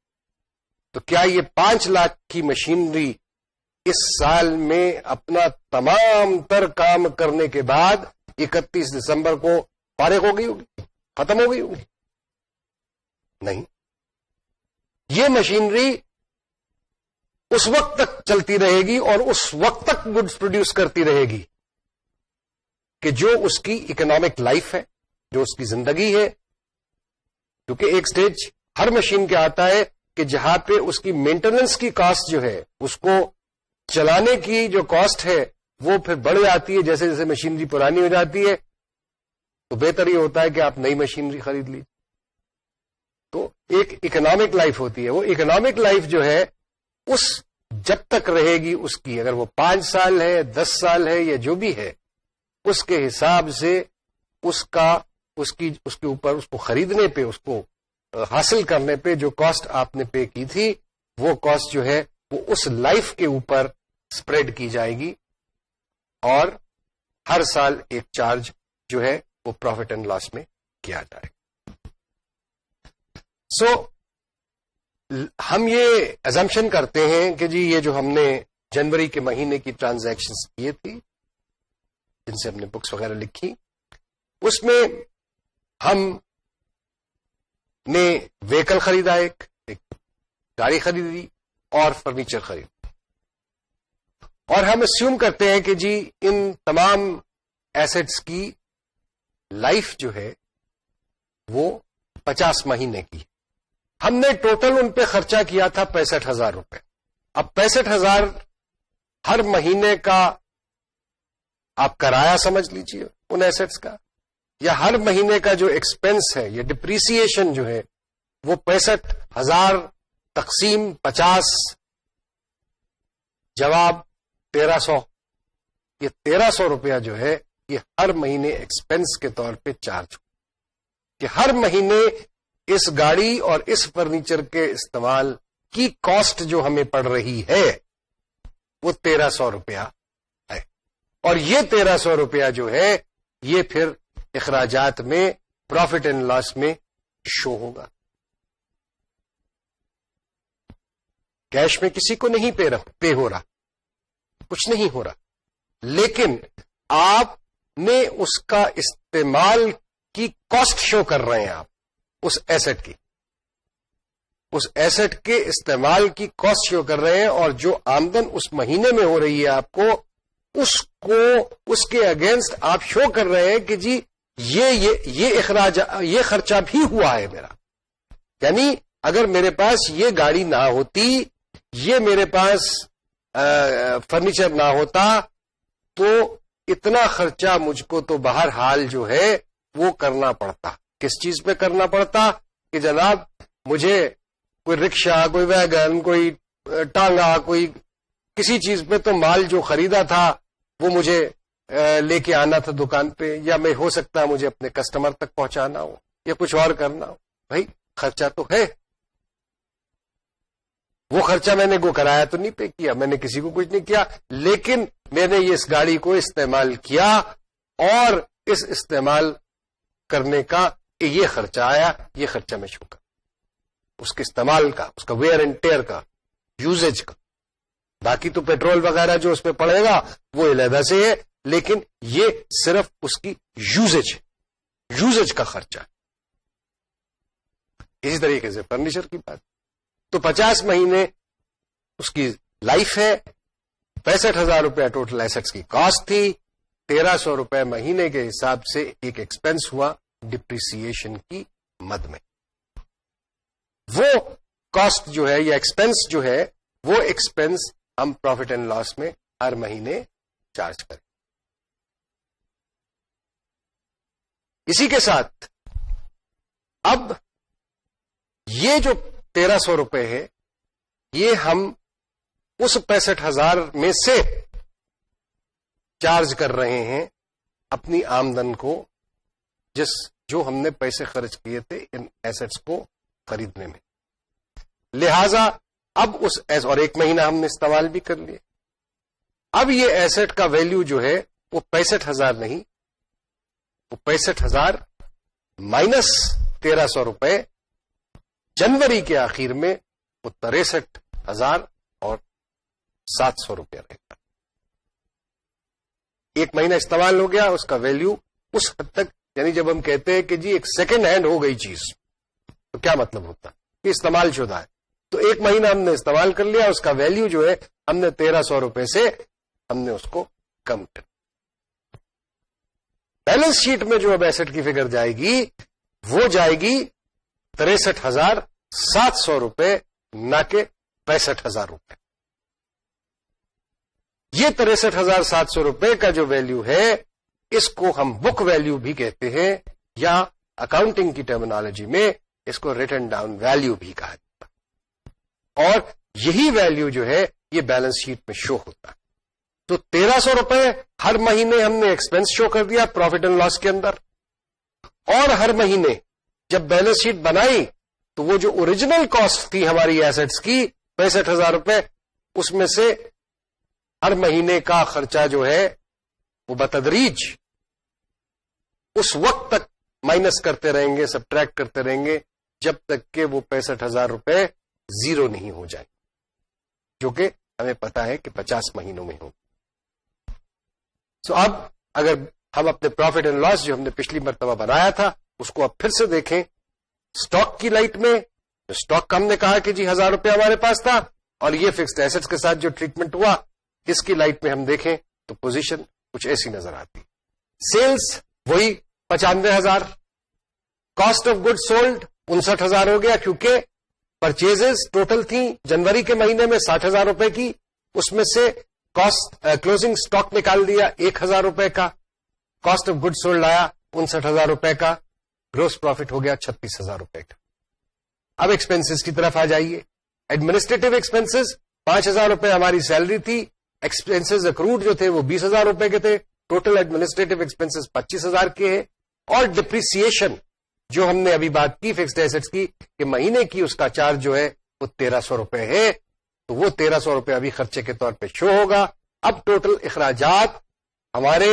S1: تو کیا یہ 5 لاکھ کی مشینری اس سال میں اپنا تمام تر کام کرنے کے بعد 31 دسمبر کو فارغ ہو گئی ہوگی، ختم ہو گئی ہوگی؟ نہیں، یہ مشینری اس وقت تک چلتی رہے گی اور اس وقت تک گڈز پروڈیوس کرتی رہے گی کہ جو اس کی اکنامک لائف ہے، جو اس کی زندگی ہے. کیونکہ ایک سٹیج ہر مشین کے آتا ہے کہ جہاں پہ اس کی مینٹیننس کی کاسٹ جو ہے، اس کو چلانے کی جو کاسٹ ہے وہ پھر بڑھ جاتی ہے. جیسے جیسے مشینری پرانی ہو جاتی ہے تو بہتر یہ ہوتا ہے کہ آپ نئی مشینری خرید لیجیے. تو ایک اکنامک لائف ہوتی ہے، وہ اکنامک لائف جو ہے اس جب تک رہے گی اس کی، اگر وہ 5 سال ہے، 10 سال ہے، یا جو بھی ہے، اس کے حساب سے اس کے اوپر، اس کو خریدنے پہ، اس کو حاصل کرنے پہ جو کاسٹ آپ نے پے کی تھی وہ کاسٹ جو ہے وہ اس لائف کے اوپر سپریڈ کی جائے گی، اور ہر سال ایک چارج جو ہے وہ پروفٹ اینڈ لاس میں کیا جائے. سو ہم یہ ایزمپشن کرتے ہیں کہ جی یہ جو ہم نے جنوری کے مہینے کی ٹرانزیکشنز کیے تھی جن سے ہم نے بکس وغیرہ لکھی، اس میں ہم نے وہیکل خریدا، ایک گاڑی خریدی اور فرنیچر خرید، اور ہم اسیوم کرتے ہیں کہ جی ان تمام ایسٹس کی لائف جو ہے وہ 50 مہینے کی. ہم نے ٹوٹل ان پہ خرچہ کیا تھا 65,000 روپے. اب 65,000 ہر مہینے کا آپ کرایہ سمجھ لیجئے ان ایسٹس کا، یا ہر مہینے کا جو ایکسپنس ہے یا ڈپریسیشن جو ہے وہ 65,000 تقسیم 50 جواب 1300. یہ 1300 روپیہ جو ہے یہ ہر مہینے ایکسپنس کے طور پہ چارج ہو کہ ہر مہینے اس گاڑی اور اس فرنیچر کے استعمال کی کاسٹ جو ہمیں پڑ رہی ہے وہ 1300 روپیہ ہے. اور یہ 1300 روپیہ جو ہے یہ پھر اخراجات میں پروفٹ اینڈ لاس میں شو ہوگا. کیش میں کسی کو نہیں پے ہو رہا، کچھ نہیں ہو رہا، لیکن آپ نے اس کا استعمال کی کاسٹ شو کر رہے ہیں. آپ اس ایسٹ کی، اس ایسٹ کے استعمال کی کاسٹ شو کر رہے ہیں، اور جو آمدن اس مہینے میں ہو رہی ہے آپ کو اس کے اگینسٹ آپ شو کر رہے ہیں کہ جی یہ اخراج، یہ خرچہ بھی ہوا ہے میرا. یعنی اگر میرے پاس یہ گاڑی نہ ہوتی، یہ میرے پاس فرنیچر نہ ہوتا، تو اتنا خرچہ مجھ کو تو بہرحال جو ہے وہ کرنا پڑتا. کس چیز پہ کرنا پڑتا کہ جناب مجھے کوئی رکشا، کوئی ویگن، کوئی ٹانگا، کوئی کسی چیز پہ تو مال جو خریدا تھا وہ مجھے لے کے آنا تھا دکان پہ، یا میں ہو سکتا مجھے اپنے کسٹمر تک پہنچانا ہو یا کچھ اور کرنا ہو. بھائی خرچہ تو ہے، وہ خرچہ میں نے کو کرایہ تو نہیں پے کیا، میں نے کسی کو کچھ نہیں کیا، لیکن میں نے یہ اس گاڑی کو استعمال کیا، اور اس استعمال کرنے کا یہ خرچہ آیا، یہ خرچہ میں شو کر اس کے استعمال کا، اس کا ویئر اینڈ ٹیئر کا، یوزیج کا. باقی تو پیٹرول وغیرہ جو اس پہ پڑے گا وہ علیحدہ سے ہے، لیکن یہ صرف اس کی یوزیج کا خرچہ. اسی طریقے سے فرنیچر کی بات، تو 50 مہینے اس کی لائف ہے، 65,000 روپیہ ٹوٹل ایسٹس کی کاسٹ تھی، 1300 روپے مہینے کے حساب سے ایک ایکسپنس ہوا ڈپریسیشن کی مد میں. وہ کاسٹ جو ہے یا ایکسپنس جو ہے وہ ایکسپنس ہم پروفٹ اینڈ لاس میں ہر مہینے چارج کریں. اسی کے ساتھ اب یہ جو 1300 روپے ہے یہ ہم اس 65,000 میں سے چارج کر رہے ہیں اپنی آمدن کو، جو ہم نے پیسے خرچ کیے تھے ان ایسٹس کو خریدنے میں. لہذا اب اور ایک مہینہ ہم نے استعمال بھی کر لیا. اب یہ ایسٹ کا ویلیو جو ہے وہ 65,000 نہیں، وہ 65,000 مائنس 1300 روپے جنوری کے آخر میں وہ 63,700 روپے رہے گا. ایک مہینہ استعمال ہو گیا، اس کا ویلیو اس حد تک، یعنی جب ہم کہتے ہیں کہ جی ایک سیکنڈ ہینڈ ہو گئی چیز تو کیا مطلب ہوتا کہ استعمال شدہ ہے. تو ایک مہینہ ہم نے استعمال کر لیا، اس کا ویلیو جو ہے ہم نے 1300 روپے سے ہم نے اس کو کم کر. بیلنس شیٹ میں جو اب ایسٹ کی فگر جائے گی وہ جائے گی 63,700 روپے، نہ کہ 65,000 روپے. یہ 63,700 روپے کا جو ویلیو ہے اس کو ہم بک ویلیو بھی کہتے ہیں، یا اکاؤنٹنگ کی ٹرمینالوجی میں اس کو ریٹن ڈاؤن ویلیو بھی کہا جاتا ہے. اور یہی ویلیو جو ہے یہ بیلنس شیٹ میں شو ہوتا ہے. تو 1300 روپے ہر مہینے ہم نے ایکسپنس شو کر دیا پروفٹ اینڈ لاس کے اندر، اور ہر مہینے جب بیلنس شیٹ بنائی تو وہ جو اوریجنل کاسٹ تھی ہماری ایسٹس کی 65,000 روپے، اس میں سے ہر مہینے کا خرچہ جو ہے وہ بتدریج اس وقت تک مائنس کرتے رہیں گے، سبٹریکٹ کرتے رہیں گے جب تک کہ وہ 65,000 روپے زیرو نہیں ہو جائے، جو کہ ہمیں پتا ہے کہ 50 مہینوں میں ہو. سو اب اگر ہم اپنے پروفٹ اینڈ لاس جو ہم نے پچھلی مرتبہ بنایا تھا اس کو اب پھر سے دیکھیں اسٹاک کی لائٹ میں. اسٹاک کا ہم نے کہا کہ جی 1000 روپے ہمارے پاس تھا، اور یہ فکسڈ ایسٹس کے ساتھ جو ٹریٹمنٹ ہوا اس کی لائٹ میں ہم دیکھیں تو پوزیشن کچھ ایسی نظر آتی. سیلز وہی 95,000، کاسٹ آف گڈ سولڈ 59,000 ہو گیا، کیونکہ پرچیزز ٹوٹل تھیں جنوری کے مہینے میں 60,000 روپے کی، اس میں سے کاسٹ کلوزنگ اسٹاک نکال دیا 1,000 روپے کا، کاسٹ آف گڈ سولڈ آیا 59,000 روپے کا، گروس پروفٹ ہو گیا 36,000 روپے کا. اب ایکسپینسز کی طرف آ جائیے. ایڈمنسٹریٹو ایکسپینسز 5,000 روپے ہماری سیلری تھی، ایکسپینسز اکروڈ جو تھے وہ 20,000 روپے کے تھے، ٹوٹل ایڈمنسٹریٹو ایکسپینسز 25,000 کے ہیں. اور ڈپریسیشن جو ہم نے ابھی بات کی فکسڈ ایسٹس کی کہ مہینے کی اس کا چارج جو ہے وہ 1,300 روپے ہے، تو وہ 1,300 روپے ابھی خرچے کے طور پہ شو ہوگا. اب ٹوٹل اخراجات ہمارے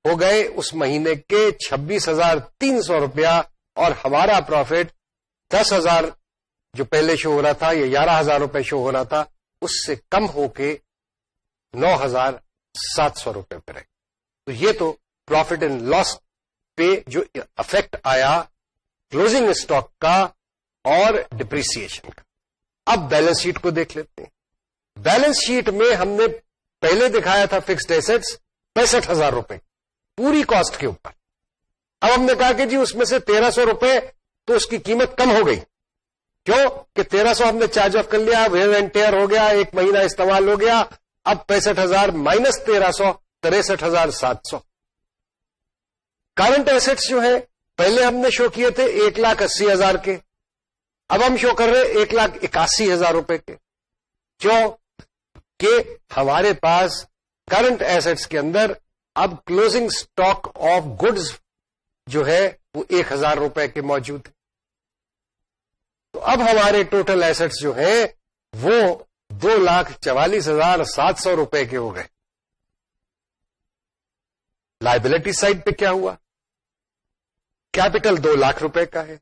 S1: ہو گئے اس مہینے کے 26,300 روپیہ، اور ہمارا پروفٹ 10,000 جو پہلے شو ہو رہا تھا یا 11,000 روپے شو ہو رہا تھا اس سے کم ہو کے 9,700 روپے پہ رہے. تو یہ تو پروفٹ اینڈ لاس پہ جو افیکٹ آیا کلوزنگ اسٹاک کا اور ڈپریسیشن کا. اب بیلنس شیٹ کو دیکھ لیتے ہیں. بیلنس شیٹ میں ہم نے پہلے دکھایا تھا فکسڈ ایسٹس 65,000 روپے پوری کاسٹ کے اوپر. اب ہم نے کہا کہ جی اس میں سے 1,300 روپے تو اس کی قیمت کم ہو گئی. کیوں کہ 1,300 ہم نے چارج آف کر لیا، ویئر اینڈ ٹیئر ہو گیا، ایک مہینہ استعمال ہو گیا. اب 65,000 مائنس 1,300 63,700. کرنٹ ایسٹس جو ہے پہلے ہم نے شو کیے تھے 1,80,000 کے، اب ہم شو کر رہے 1,81,000 روپے کے. کیوں کہ ہمارے پاس کرنٹ ایسٹس کے اندر اب کلوزنگ اسٹاک آف گڈز جو ہے وہ 1,000 روپے کے موجود ہے. تو اب ہمارے ٹوٹل ایسٹس جو ہیں وہ 2,44,700 روپے کے ہو گئے. لائبلٹی سائڈ پہ کیا ہوا؟ کیپٹل 2 لاکھ روپے کا ہے.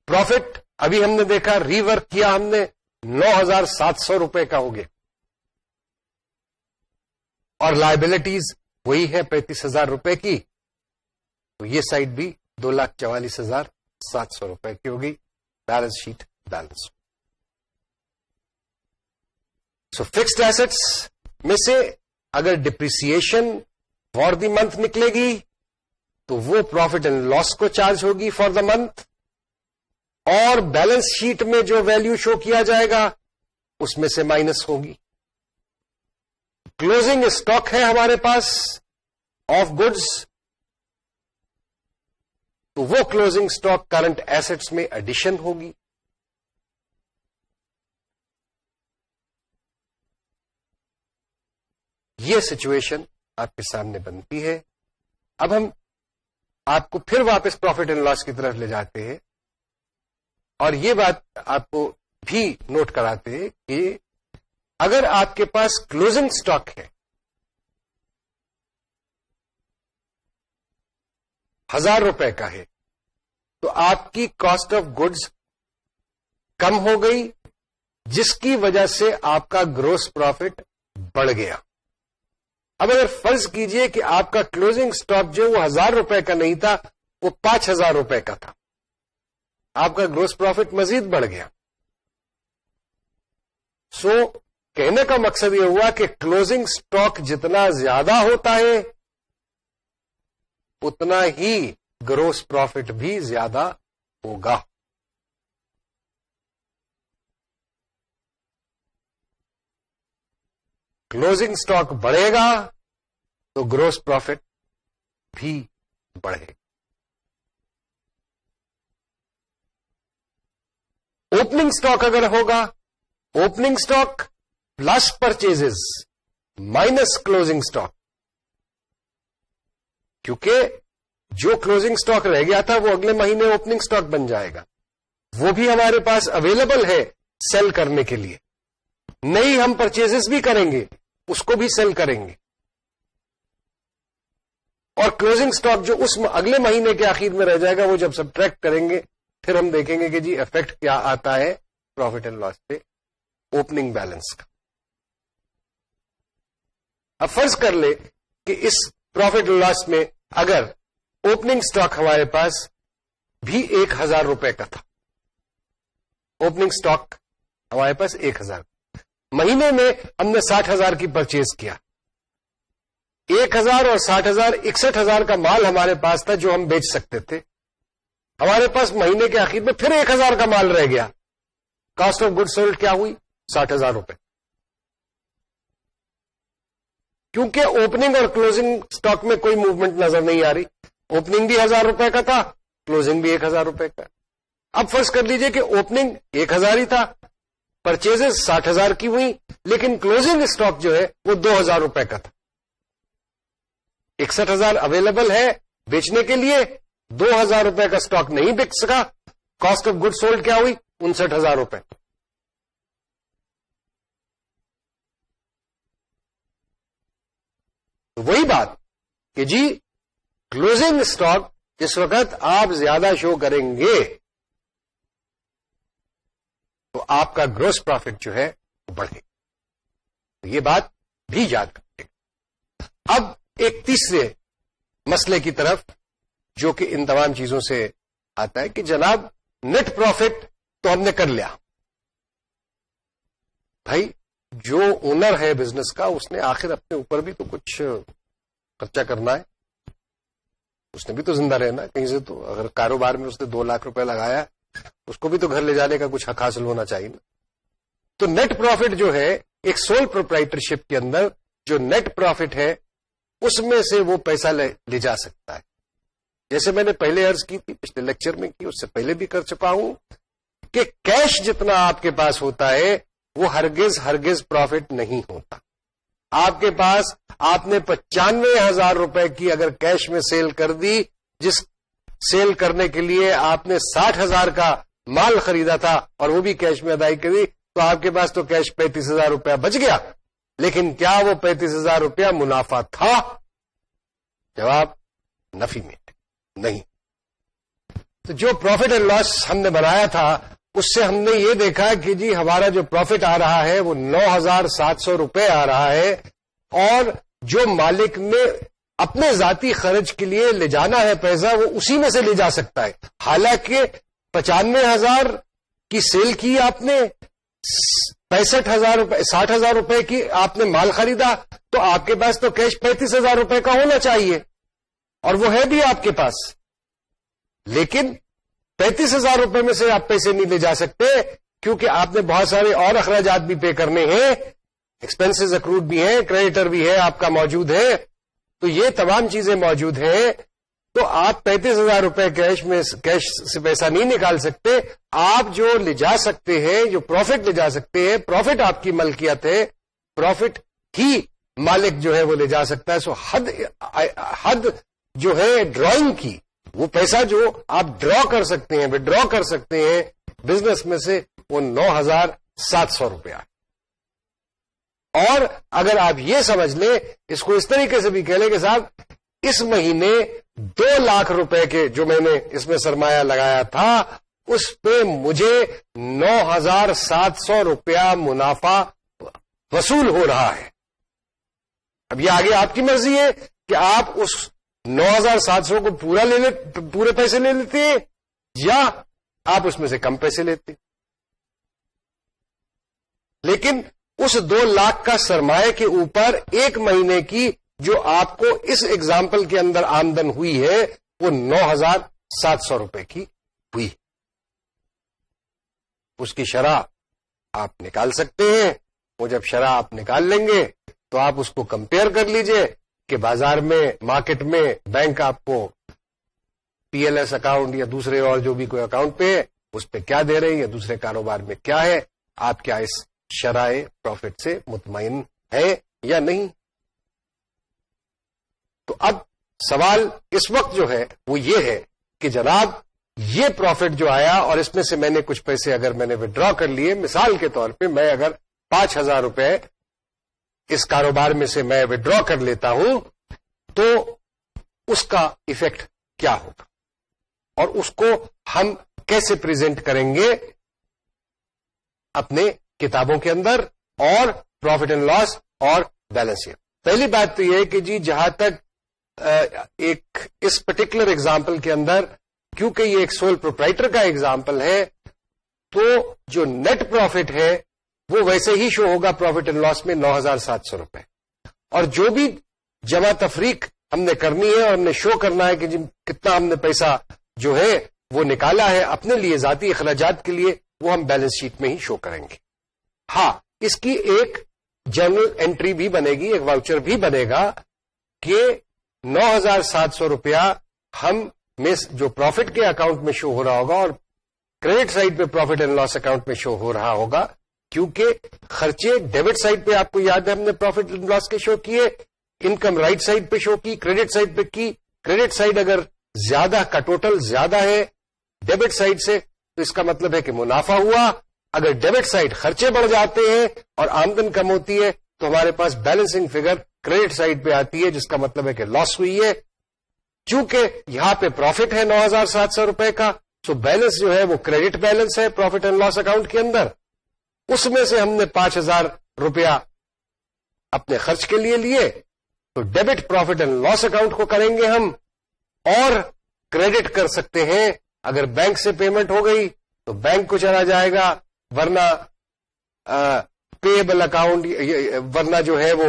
S1: پروفٹ ابھی ہم نے دیکھا ری ورک کیا ہم نے 9,700 روپے کا ہو گیا، اور لائبلٹیز وہی ہے 35,000 روپے کی. تو یہ سائڈ بھی 2,44,700 روپے کی ہوگی. Balance sheet balance. So fixed assets میں سے اگر ڈپریسیشن فار دی منتھ نکلے گی تو وہ پروفٹ اینڈ لاس کو چارج ہوگی فار دا منتھ، اور بیلنس شیٹ میں جو ویلیو شو کیا جائے گا اس میں سے مائنس ہوگی. کلوزنگ اسٹاک ہے ہمارے پاس آف گڈز، تو وہ کلوزنگ اسٹاک کرنٹ ایسٹس میں ایڈیشن ہوگی. یہ سچویشن آپ کے سامنے بنتی ہے. اب ہم آپ کو پھر واپس پروفٹ اینڈ لاس کی طرف لے جاتے ہیں، اور یہ بات آپ کو بھی نوٹ کراتے ہیں کہ اگر آپ کے پاس کلوزنگ اسٹاک ہے 1,000 روپے کا ہے تو آپ کی کاسٹ آف گڈز کم ہو گئی، جس کی وجہ سے آپ کا گروس پروفٹ بڑھ گیا. اب اگر فرض کیجئے کہ آپ کا کلوزنگ اسٹاک جو وہ 1,000 روپے کا نہیں تھا، وہ 5,000 روپے کا تھا، آپ کا گروس پروفٹ مزید بڑھ گیا. سو کہنے کا مقصد یہ ہوا کہ کلوزنگ اسٹاک جتنا زیادہ ہوتا ہے اتنا ہی گروس پروفٹ بھی زیادہ ہوگا. کلوزنگ اسٹاک بڑھے گا تو گروس پروفٹ بھی بڑھے گا. اوپننگ اسٹاک اگر ہوگا، opening stock plus purchases minus closing stock, کیونکہ جو کلوزنگ اسٹاک رہ گیا تھا وہ اگلے مہینے اوپننگ اسٹاک بن جائے گا، وہ بھی ہمارے پاس اویلیبل ہے سیل کرنے کے لیے. نہیں ہم پرچیزز بھی کریں گے، اس کو بھی سیل کریں گے، اور کلوزنگ اسٹاک جو اس اگلے مہینے کے آخر میں رہ جائے گا وہ جب سبٹریکٹ کریں گے پھر ہم دیکھیں گے کہ جی افیکٹ کیا آتا ہے پروفٹ اینڈ لاس پہ اوپننگ بیلنس کا. اب فرض کر لے کہ اس پروفٹ اور لاس میں اگر اوپننگ سٹاک ہمارے پاس بھی 1000 روپے کا تھا. اوپننگ سٹاک ہمارے پاس 1000. مہینے میں ہم نے 60,000 کی پرچیز کیا. 1000 اور 60,000 61,000 کا مال ہمارے پاس تھا جو ہم بیچ سکتے تھے. ہمارے پاس مہینے کے آخر میں پھر 1000 کا مال رہ گیا. کاسٹ آف گڈ سولڈ کیا ہوئی؟ 60,000 روپے. کیونکہ اوپننگ اور کلوزنگ سٹاک میں کوئی موومنٹ نظر نہیں آ رہی. اوپننگ بھی 1000 روپے کا تھا, کلوزنگ بھی 1000 روپے کا. اب فرض کر لیجئے کہ اوپننگ 1000 ہی تھا, پرچیزز 60,000 کی ہوئی, لیکن کلوزنگ سٹاک جو ہے وہ 2000 روپے کا تھا. 61,000 اویلیبل ہے بیچنے کے لیے, 2000 روپے کا سٹاک نہیں بک سکا. کاسٹ آف گڈ سولڈ کیا ہوئی؟ 59,000 روپے. وہی بات کہ جی کلوزنگ سٹاک جس وقت آپ زیادہ شو کریں گے تو آپ کا گروس پروفٹ جو ہے وہ بڑھے. یہ بات بھی یاد رکھیں. اب ایک تیسرے مسئلے کی طرف جو کہ ان تمام چیزوں سے آتا ہے کہ جناب نیٹ پروفٹ تو ہم نے کر لیا. بھائی جو اونر ہے بزنس کا اس نے آخر اپنے اوپر بھی تو کچھ خرچہ کرنا ہے. اس نے بھی تو زندہ رہنا کہیں سے. تو اگر کاروبار میں اس نے 2 لاکھ روپے لگایا, اس کو بھی تو گھر لے جانے کا کچھ حق حاصل ہونا چاہیے نا. تو نیٹ پروفٹ جو ہے ایک سول پروپرائٹرشپ کے اندر جو نیٹ پروفٹ ہے اس میں سے وہ پیسہ لے جا سکتا ہے. جیسے میں نے پہلے عرض کی تھی, پچھلے لیکچر میں کی, اس سے پہلے بھی کر چکا ہوں کہ کیش جتنا آپ کے پاس ہوتا ہے وہ ہرگز پروفٹ نہیں ہوتا. آپ کے پاس آپ نے 95,000 روپے کی اگر کیش میں سیل کر دی, جس سیل کرنے کے لیے آپ نے 60,000 کا مال خریدا تھا اور وہ بھی کیش میں ادائی کری, تو آپ کے پاس تو کیش 35,000 روپیہ بچ گیا. لیکن کیا وہ 35,000 روپیہ منافع تھا؟ جواب نفی میں نہیں. تو جو پروفٹ اینڈ لاس ہم نے بنایا تھا اس سے ہم نے یہ دیکھا کہ جی ہمارا جو پروفٹ آ رہا ہے وہ 9,700 روپے آ رہا ہے, اور جو مالک نے اپنے ذاتی خرچ کے لیے لے جانا ہے پیسہ وہ اسی میں سے لے جا سکتا ہے. حالانکہ 95,000 کی سیل کی آپ نے, 65,000 روپے 60,000 روپے کی آپ نے مال خریدا, تو آپ کے پاس تو کیش 35,000 روپے کا ہونا چاہیے, اور وہ ہے بھی آپ کے پاس. لیکن 35,000 روپے میں سے آپ پیسے نہیں لے جا سکتے کیونکہ آپ نے بہت سارے اور اخراجات بھی پے کرنے ہیں, ایکسپینسز اکروڈ بھی ہیں, کریڈیٹر بھی ہے آپ کا موجود ہے. تو یہ تمام چیزیں موجود ہیں, تو آپ 35,000 روپے کیش سے پیسہ نہیں نکال سکتے. آپ جو لے جا سکتے ہیں, جو پروفٹ لے جا سکتے ہیں, پروفٹ آپ کی ملکیت ہے, پروفٹ ہی مالک جو ہے وہ لے جا سکتا ہے. سو حد جو ہے ڈرائنگ کی, وہ پیسہ جو آپ ڈرا کر سکتے ہیں, وڈرا کر سکتے ہیں بزنس میں سے, وہ 9,700 روپیہ. اور اگر آپ یہ سمجھ لیں, اس کو اس طریقے سے بھی کہہ لیں کہ صاحب اس مہینے 2 لاکھ روپے کے جو میں نے اس میں سرمایہ لگایا تھا اس پہ مجھے 9,700 روپیہ منافع وصول ہو رہا ہے. اب یہ آگے آپ کی مرضی ہے کہ آپ اس 9,700 کو پورے پیسے لے لیتے ہیں یا آپ اس میں سے کم پیسے لیتے. لیکن اس 2 لاکھ کا سرمایہ کے اوپر ایک مہینے کی جو آپ کو اس ایگزامپل کے اندر آمدن ہوئی ہے وہ 9,700 روپے کی ہوئی. اس کی شرح آپ نکال سکتے ہیں. وہ جب شرح آپ نکال لیں گے تو آپ اس کو کمپیئر کر لیجئے کہ بازار میں, مارکیٹ میں بینک آپ کو پی ایل ایس اکاؤنٹ یا دوسرے اور جو بھی کوئی اکاؤنٹ پہ ہے اس پہ کیا دے رہے ہیں, یا دوسرے کاروبار میں کیا ہے. آپ کیا اس شرح پروفٹ سے مطمئن ہے یا نہیں؟ تو اب سوال اس وقت جو ہے وہ یہ ہے کہ جناب یہ پروفٹ جو آیا اور اس میں سے میں نے کچھ پیسے اگر میں نے وڈرا کر لیے, مثال کے طور پہ میں اگر 5,000 روپے اس کاروبار میں سے میں وڈرا کر لیتا ہوں تو اس کا ایفیکٹ کیا ہوگا اور اس کو ہم کیسے پریزنٹ کریں گے اپنے کتابوں کے اندر اور پروفٹ اینڈ لاس اور بیلنس شیٹ. پہلی بات تو یہ ہے کہ جی جہاں تک ایک اس پرٹیکولر ایگزامپل کے اندر کیونکہ یہ ایک سول پروپرائٹر کا ایگزامپل ہے تو جو نیٹ پروفٹ ہے وہ ویسے ہی شو ہوگا پروفٹ اینڈ لاس میں 9,700 روپے. اور جو بھی جمع تفریق ہم نے کرنی ہے اور ہم نے شو کرنا ہے کہ جی کتنا ہم نے پیسہ جو ہے وہ نکالا ہے اپنے لیے ذاتی اخراجات کے لیے وہ ہم بیلنس شیٹ میں ہی شو کریں گے. ہاں اس کی ایک جرنل انٹری بھی بنے گی, ایک واؤچر بھی بنے گا کہ 9,700 روپیہ ہم میں جو پروفٹ کے اکاؤنٹ میں شو ہو رہا ہوگا اور کریڈٹ سائڈ پہ پروفٹ اینڈ لاس اکاؤنٹ میں شو ہو رہا ہوگا, کیونکہ خرچے ڈیبٹ سائڈ پہ آپ کو یاد ہے ہم نے پروفٹ اینڈ لاس کے شو کیے, انکم رائٹ سائڈ پہ شو کی, کریڈٹ سائڈ پہ کی. کریڈٹ سائڈ اگر زیادہ کا ٹوٹل زیادہ ہے ڈیبٹ سائڈ سے تو اس کا مطلب ہے کہ منافع ہوا. اگر ڈیبٹ سائڈ خرچے بڑھ جاتے ہیں اور آمدن کم ہوتی ہے تو ہمارے پاس بیلنسنگ فگر کریڈٹ سائڈ پہ آتی ہے جس کا مطلب ہے کہ لاس ہوئی ہے. چونکہ یہاں پہ پروفٹ ہے 9,700 روپے کا, سو بیلنس جو ہے وہ کریڈٹ بیلنس ہے پروفٹ اینڈ لاس اکاؤنٹ کے اندر. اس میں سے ہم نے 5,000 روپیہ اپنے خرچ کے لیے تو debit profit and loss account کو کریں گے ہم, اور کریڈٹ کر سکتے ہیں اگر بینک سے پیمنٹ ہو گئی تو بینک کو چلا جائے گا, ورنہ پیبل اکاؤنٹ, ورنہ جو ہے وہ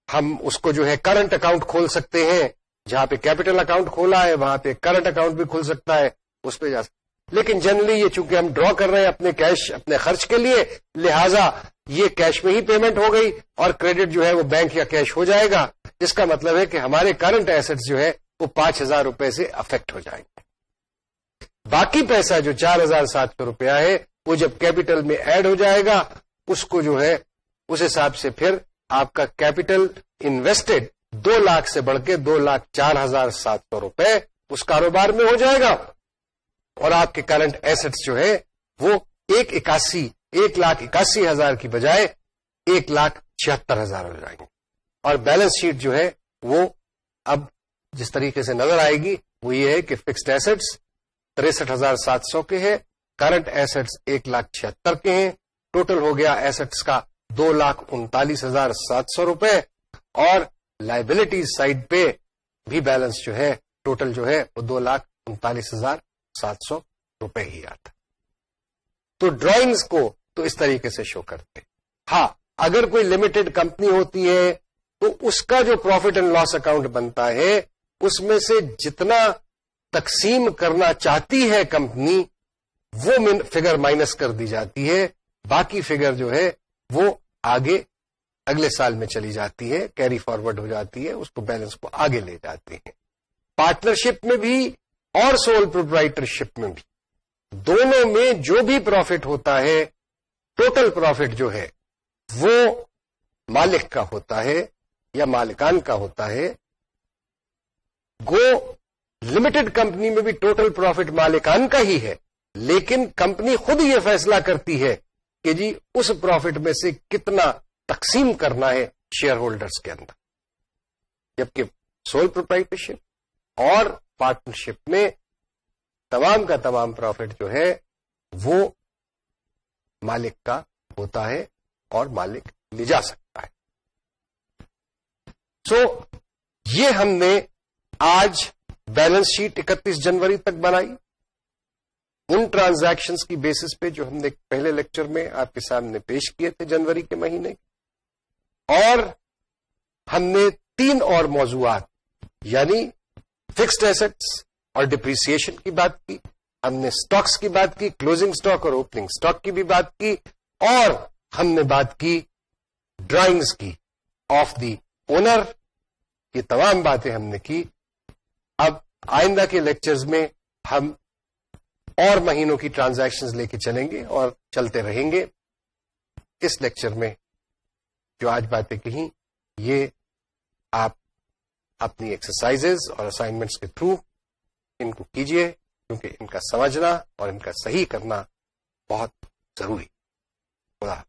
S1: ہم اس کو جو ہے کرنٹ اکاؤنٹ کھول سکتے ہیں. جہاں پہ کیپٹل اکاؤنٹ کھولا ہے وہاں پہ کرنٹ اکاؤنٹ بھی کھل سکتا ہے, اس پہ جا سکتا. لیکن جنرلی یہ چونکہ ہم ڈرا کر رہے ہیں اپنے کیش اپنے خرچ کے لیے, لہذا یہ کیش میں ہی پیمنٹ ہو گئی اور کریڈٹ جو ہے وہ بینک یا کیش ہو جائے گا. جس کا مطلب ہے کہ ہمارے کرنٹ ایسٹس جو ہے وہ 5,000 روپے سے افیکٹ ہو جائیں گے. باقی پیسہ جو 4,700 روپیہ ہے وہ جب کیپٹل میں ایڈ ہو جائے گا اس کو جو ہے اس حساب سے پھر آپ کا کیپٹل انویسٹڈ 2 لاکھ سے بڑھ کے 2,04,700 روپے اس کاروبار میں ہو جائے گا, اور آپ کے کرنٹ ایسٹس جو ہے وہ 1,81,000 کی بجائے 1,76,000 ہو جائیں گے. اور بیلنس شیٹ جو ہے وہ اب جس طریقے سے نظر آئے گی وہ یہ ہے کہ فکسڈ ایسٹس 63,700 کے ہیں, کرنٹ ایسٹس 1,76,000 کے ہیں, ٹوٹل ہو گیا ایسٹس کا 2,39,700 روپے, اور لائبلٹیز سائڈ پہ بھی بیلنس جو ہے ٹوٹل جو ہے وہ 2,39,700 روپے ہی آتا. تو ڈرائنگز کو تو اس طریقے سے شو کرتے. ہاں اگر کوئی لمیٹڈ کمپنی ہوتی ہے تو اس کا جو پروفٹ اینڈ لاس اکاؤنٹ بنتا ہے اس میں سے جتنا تقسیم کرنا چاہتی ہے کمپنی وہ فگر مائنس کر دی جاتی ہے, باقی فگر جو ہے وہ آگے اگلے سال میں چلی جاتی ہے, کیری فارورڈ ہو جاتی ہے, اس کو بیلنس کو آگے لے جاتے ہیں. پارٹنرشپ میں بھی اور سول پروپرائٹرشپ میں بھی دونوں میں جو بھی پروفٹ ہوتا ہے ٹوٹل پروفٹ جو ہے وہ مالک کا ہوتا ہے یا مالکان کا ہوتا ہے. گو لمیٹڈ کمپنی میں بھی ٹوٹل پروفٹ مالکان کا ہی ہے, لیکن کمپنی خود یہ فیصلہ کرتی ہے کہ جی اس پروفٹ میں سے کتنا تقسیم کرنا ہے شیئر ہولڈرز کے اندر. جبکہ سول پروپرائٹرشپ اور پارٹنرشپ میں تمام کا تمام پروفٹ جو ہے وہ مالک کا ہوتا ہے اور مالک لے جا سکتا ہے. سو یہ ہم نے آج بیلنس شیٹ 31 جنوری تک بنائی ان ٹرانزیکشنز کی بیسس پہ جو ہم نے پہلے لیکچر میں آپ کے سامنے پیش کیے تھے جنوری کے مہینے, اور ہم نے 3 اور موضوعات یعنی فکسڈ ایسٹس اور ڈپریسیشن کی بات کی, ہم نے سٹاکس کی بات کی, کلوزنگ سٹاک اور اوپننگ سٹاک کی بھی بات کی, اور ہم نے بات کی ڈرائنگز کی آف دی اونر. یہ تمام باتیں ہم نے کی. اب آئندہ کے لیکچرز میں ہم اور مہینوں کی ٹرانزیکشنز لے کے چلیں گے اور چلتے رہیں گے. اس لیکچر میں جو آج باتیں کہیں یہ آپ اپنی ایکسرسائزز اور اسائنمنٹس کے تھرو ان کو کیجئے, کیونکہ ان کا سمجھنا اور ان کا صحیح کرنا بہت ضروری. خدا